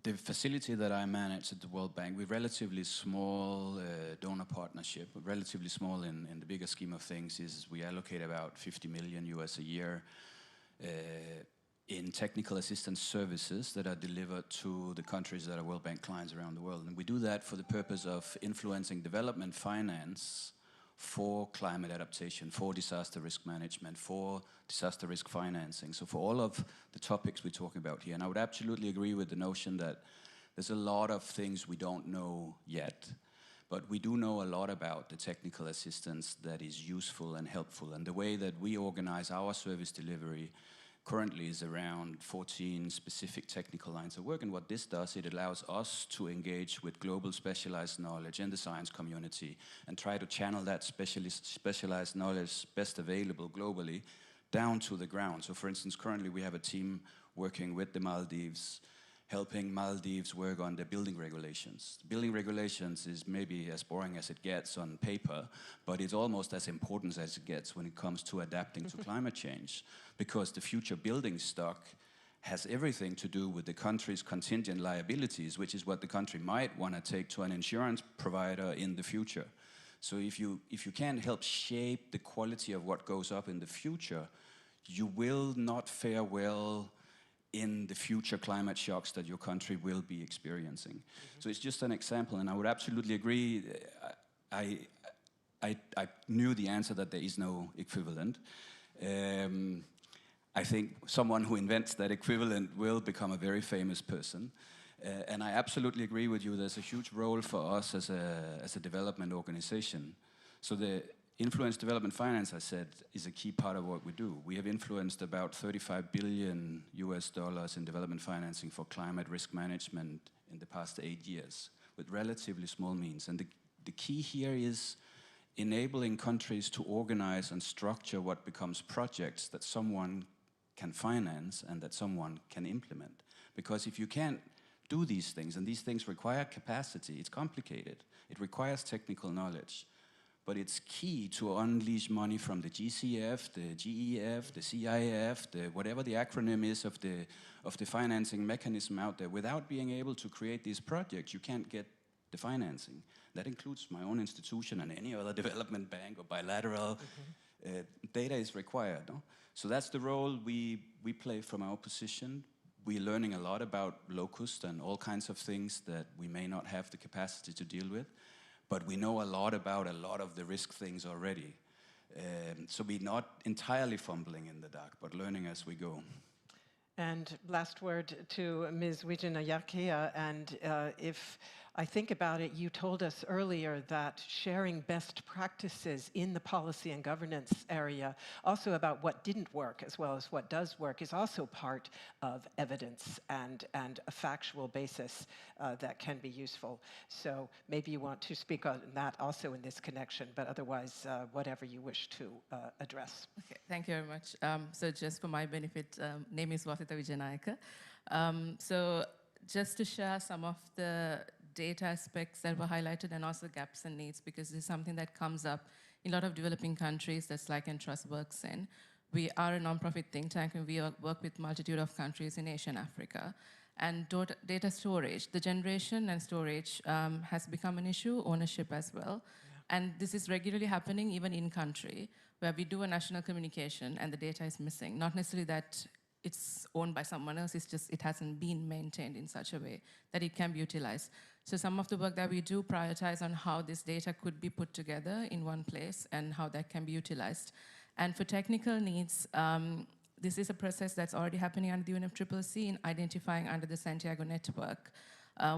the facility that I manage at the World Bank, we're relatively small donor partnership, relatively small in the bigger scheme of things, is we allocate about $50 million US a year in technical assistance services that are delivered to the countries that are World Bank clients around the world. And we do that for the purpose of influencing development finance for climate adaptation, for disaster risk management, for disaster risk financing. So for all of the topics we're talking about here. And I would absolutely agree with the notion that there's a lot of things we don't know yet, but we do know a lot about the technical assistance that is useful and helpful. And the way that we organize our service delivery currently is around 14 specific technical lines of work. And what this does, it allows us to engage with global specialized knowledge in the science community and try to channel that specialized knowledge best available globally down to the ground. So for instance, currently we have a team working with the Maldives, helping Maldives work on the building regulations. Building regulations is maybe as boring as it gets on paper, but it's almost as important as it gets when it comes to adapting to climate change, because the future building stock has everything to do with the country's contingent liabilities, which is what the country might want to take to an insurance provider in the future. So if you can't help shape the quality of what goes up in the future, you will not fare well in the future climate shocks that your country will be experiencing. So it's just an example, and I would absolutely agree. I knew the answer that there is no equivalent. I think someone who invents that equivalent will become a very famous person. And I absolutely agree with you, there's a huge role for us as a development organization. So the influence development finance, I said, is a key part of what we do. We have influenced about $35 billion in development financing for climate risk management in the past 8 years, with relatively small means. And the key here is enabling countries to organize and structure what becomes projects that someone can finance and that someone can implement. Because if you can't do these things, and these things require capacity, it's complicated, it requires technical knowledge, but it's key to unleash money from the GCF, the GEF, the CIF, whatever the acronym is of the financing mechanism out there. Without being able to create these projects, you can't get the financing. That includes my own institution and any other development bank or bilateral. Data is required. No? So that's the role we play from our position. We're learning a lot about locust and all kinds of things that we may not have the capacity to deal with, but we know a lot about a lot of the risk things already. So we're not entirely fumbling in the dark, but learning as we go. And last word to Ms. Wijenayake, and if I think about it, you told us earlier that sharing best practices in the policy and governance area, also about what didn't work as well as what does work, is also part of evidence and a factual basis that can be useful. So maybe you want to speak on that also in this connection, but otherwise, whatever you wish to address. Okay, thank you very much. So just for my benefit, name is Vasita Wijenayake. So just to share some of the data aspects that were highlighted and also gaps and needs, because this is something that comes up in a lot of developing countries that Like and Trust works in. We are a nonprofit think tank and we work with multitude of countries in Asia and Africa. And data storage, the generation and storage has become an issue, ownership as well. Yeah. And this is regularly happening even in country, where we do a national communication and the data is missing. Not necessarily that it's owned by someone else, it's just it hasn't been maintained in such a way that it can be utilized. So some of the work that we do prioritize on how this data could be put together in one place and how that can be utilized. And for technical needs, this is a process that's already happening under the UNFCCC in identifying under the Santiago Network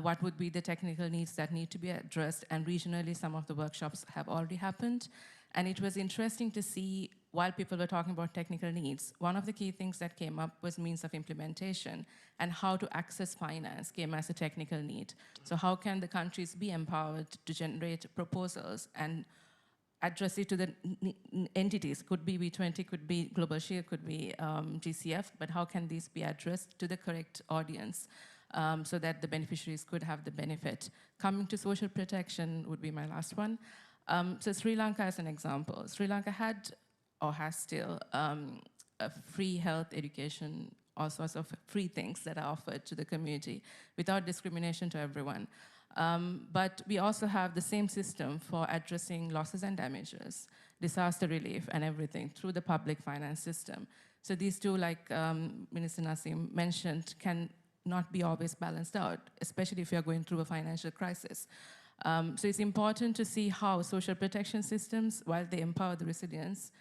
what would be the technical needs that need to be addressed, and regionally some of the workshops have already happened. And it was interesting to see, while people were talking about technical needs, one of the key things that came up was means of implementation, and how to access finance came as a technical need. So how can the countries be empowered to generate proposals and address it to the entities? Could be B20, could be Global Share, could be GCF, but how can these be addressed to the correct audience so that the beneficiaries could have the benefit? Coming to social protection would be my last one. So Sri Lanka as an example. Sri Lanka had, or has still, a free health education, all sorts of free things that are offered to the community without discrimination to everyone. But we also have the same system for addressing losses and damages, disaster relief and everything through the public finance system. So these two, like Minister Nassim mentioned, can not be always balanced out, especially if you're going through a financial crisis. So it's important to see how social protection systems, while they empower the resilience,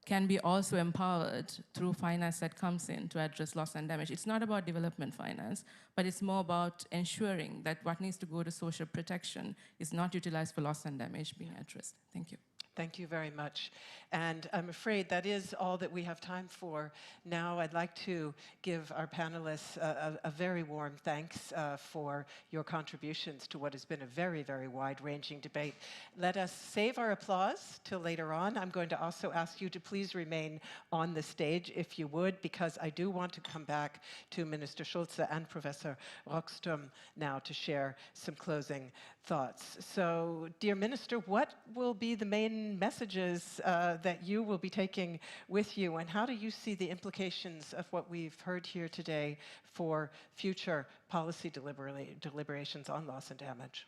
can be also empowered through finance that comes in to address loss and damage. It's not about development finance, but it's more about ensuring that what needs to go to social protection is not utilized for loss and damage being addressed. Thank you. Thank you very much. And I'm afraid that is all that we have time for. Now I'd like to give our panelists a very warm thanks for your contributions to what has been a very, very wide-ranging debate. Let us save our applause till later on. I'm going to also ask you to please remain on the stage, if you would, because I do want to come back to Minister Schulze and Professor Rockström now to share some closing thoughts. So, dear Minister, what will be the main messages that you will be taking with you, and how do you see the implications of what we've heard here today for future policy deliberations on loss and damage?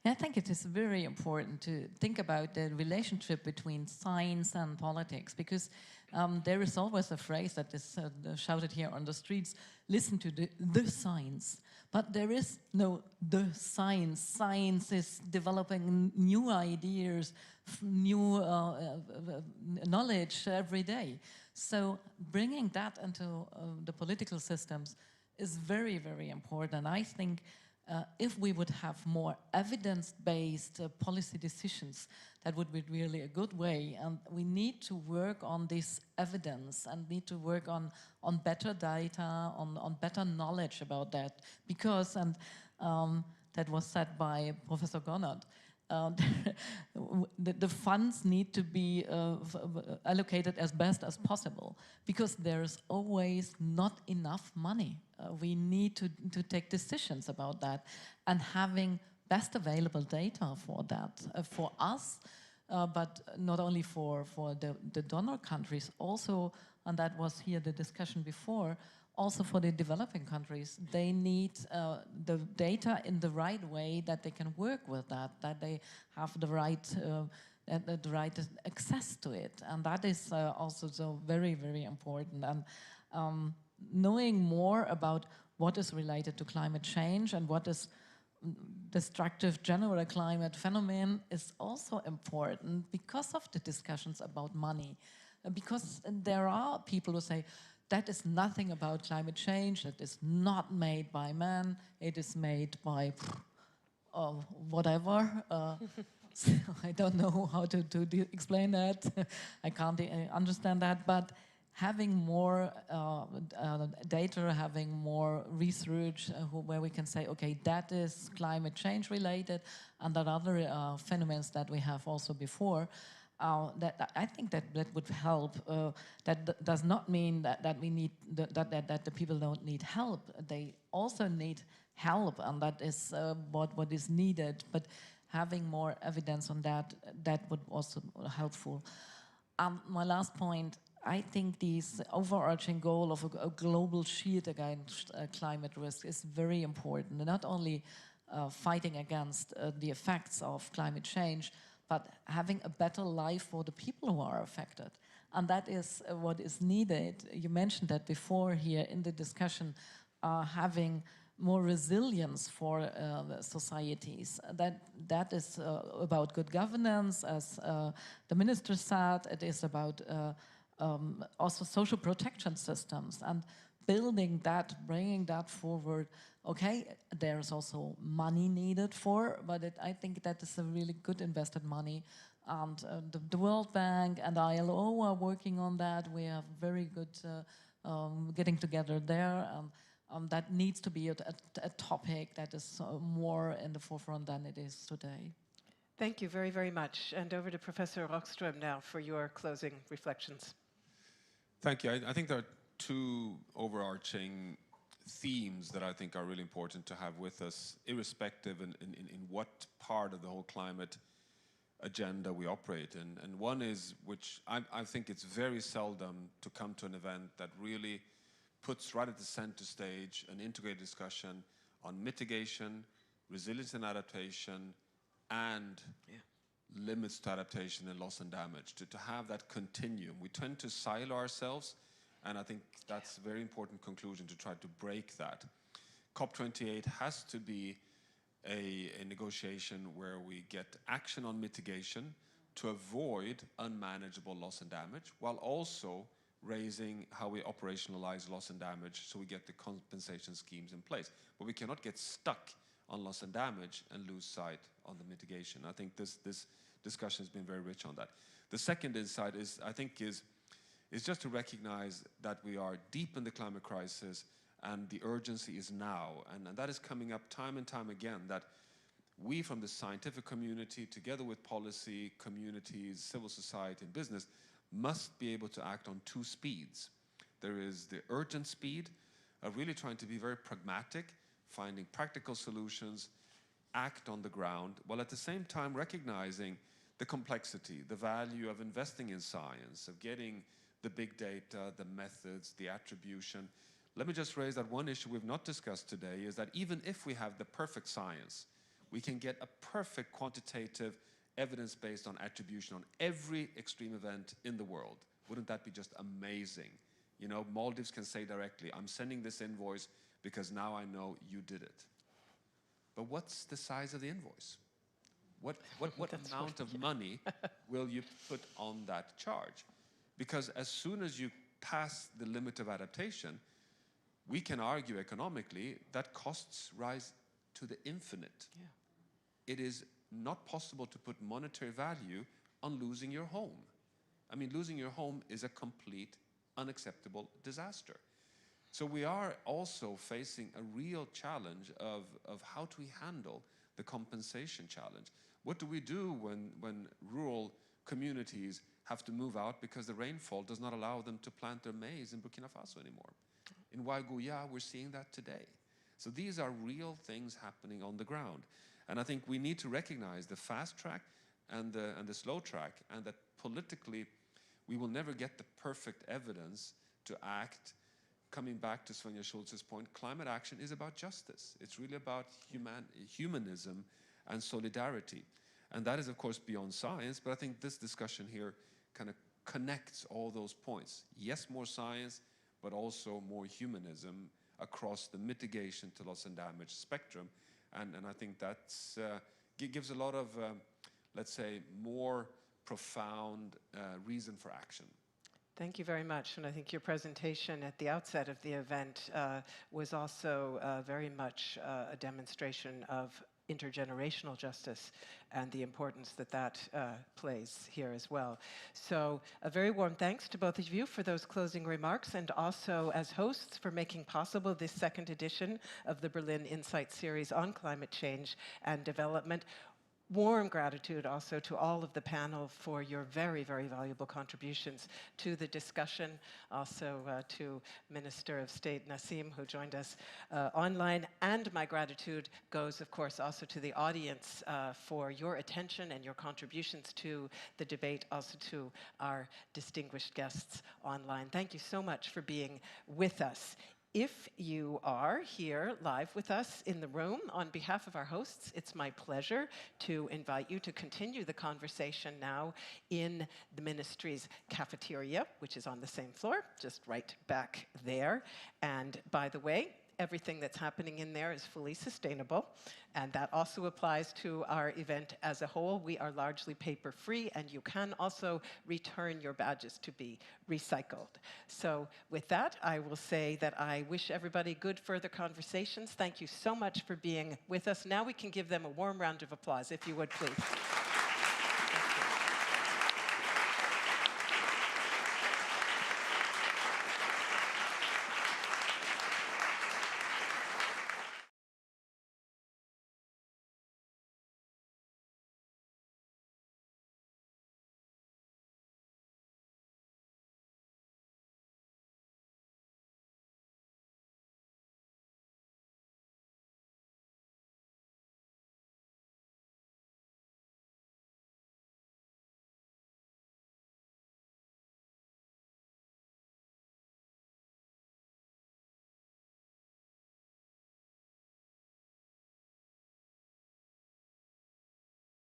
I think it is very important to think about the relationship between science and politics, because there is always a phrase that is shouted here on the streets: listen to the science. But there is no the science. Science is developing new ideas new knowledge every day. So bringing that into the political systems is very, very important. I think if we would have more evidence-based policy decisions, that would be really a good way. And we need to work on this evidence and need to work on better data, on better knowledge about that. Because, and that was said by Professor Gonard, the funds need to be allocated as best as possible, because there's always not enough money. We need to take decisions about that, and having best available data for that, for us, but not only for the donor countries, also, and that was here the discussion before, also for the developing countries. They need the data in the right way, that they can work with that they have the right access to it. And that is also so very, very important. And knowing more about what is related to climate change and what is destructive general climate phenomenon is also important, because of the discussions about money. Because there are people who say, that is nothing about climate change, that is not made by man, it is made by whatever. So I don't know how to explain that. I can't understand that, but having more data, having more research where we can say, okay, that is climate change related, and that other phenomena that we have also before, that I think that would help. That does not mean that we need that the people don't need help. They also need help, and that is what is needed. But having more evidence on that would also be helpful. My last point, I think this overarching goal of a global shield against climate risk is very important. And not only fighting against the effects of climate change, but having a better life for the people who are affected. And that is what is needed. You mentioned that before here in the discussion, having more resilience for the societies. That is about good governance, as the minister said. It is about also social protection systems and building that, bringing that forward. Okay, there's also money needed for, but I think that is a really good invested money. And the World Bank and ILO are working on that. We have very good getting together there. That needs to be a topic that is more in the forefront than it is today. Thank you very, very much. And over to Professor Rockström now for your closing reflections. Thank you. I think there are two overarching themes that I think are really important to have with us, irrespective in what part of the whole climate agenda we operate in. And one is, which I think it's very seldom to come to an event that really puts right at the center stage an integrated discussion on mitigation, resilience and adaptation, and limits to adaptation and loss and damage, to have that continuum. We tend to silo ourselves, and I think that's a very important conclusion, to try to break that. COP28 has to be a negotiation where we get action on mitigation to avoid unmanageable loss and damage, while also raising how we operationalize loss and damage so we get the compensation schemes in place. But we cannot get stuck on loss and damage and lose sight on the mitigation. I think this discussion has been very rich on that. The second insight is just to recognize that we are deep in the climate crisis and the urgency is now. And that is coming up time and time again, that we from the scientific community, together with policy, communities, civil society and business, must be able to act on two speeds. There is the urgent speed of really trying to be very pragmatic, finding practical solutions, act on the ground, while at the same time recognizing the complexity, the value of investing in science, of getting the big data, the methods, the attribution. Let me just raise that one issue we've not discussed today, is that even if we have the perfect science, we can get a perfect quantitative evidence based on attribution on every extreme event in the world. Wouldn't that be just amazing? You know, Maldives can say directly, I'm sending this invoice because now I know you did it. But what's the size of the invoice? What amount of money will you put on that charge? Because as soon as you pass the limit of adaptation, we can argue economically that costs rise to the infinite. Yeah. It is not possible to put monetary value on losing your home. I mean, losing your home is a complete unacceptable disaster. So we are also facing a real challenge of how do we handle the compensation challenge. What do we do when rural communities have to move out because the rainfall does not allow them to plant their maize in Burkina Faso anymore? In Waiguya, we're seeing that today. So these are real things happening on the ground. And I think we need to recognize the fast track and the slow track, and that politically we will never get the perfect evidence to act. Coming back to Svenja Schulze's point, climate action is about justice. It's really about humanism and solidarity. And that is, of course, beyond science, but I think this discussion here kind of connects all those points. Yes, more science, but also more humanism across the mitigation to loss and damage spectrum. And I think that gives a lot of, let's say, more profound reason for action. Thank you very much. And I think your presentation at the outset of the event was also very much a demonstration of intergenerational justice and the importance that that plays here as well. So a very warm thanks to both of you for those closing remarks, and also as hosts for making possible this second edition of the Berlin Insight series on climate change and development. Warm gratitude also to all of the panel for your very, very valuable contributions to the discussion. Also to Minister of State Nassim, who joined us online. And my gratitude goes, of course, also to the audience for your attention and your contributions to the debate, also to our distinguished guests online. Thank you so much for being with us. If you are here live with us in the room, on behalf of our hosts, it's my pleasure to invite you to continue the conversation now in the ministry's cafeteria, which is on the same floor, just right back there. And by the way, everything that's happening in there is fully sustainable, and that also applies to our event as a whole. We are largely paper-free, and you can also return your badges to be recycled. So with that, I will say that I wish everybody good further conversations. Thank you so much for being with us. Now we can give them a warm round of applause, if you would, please.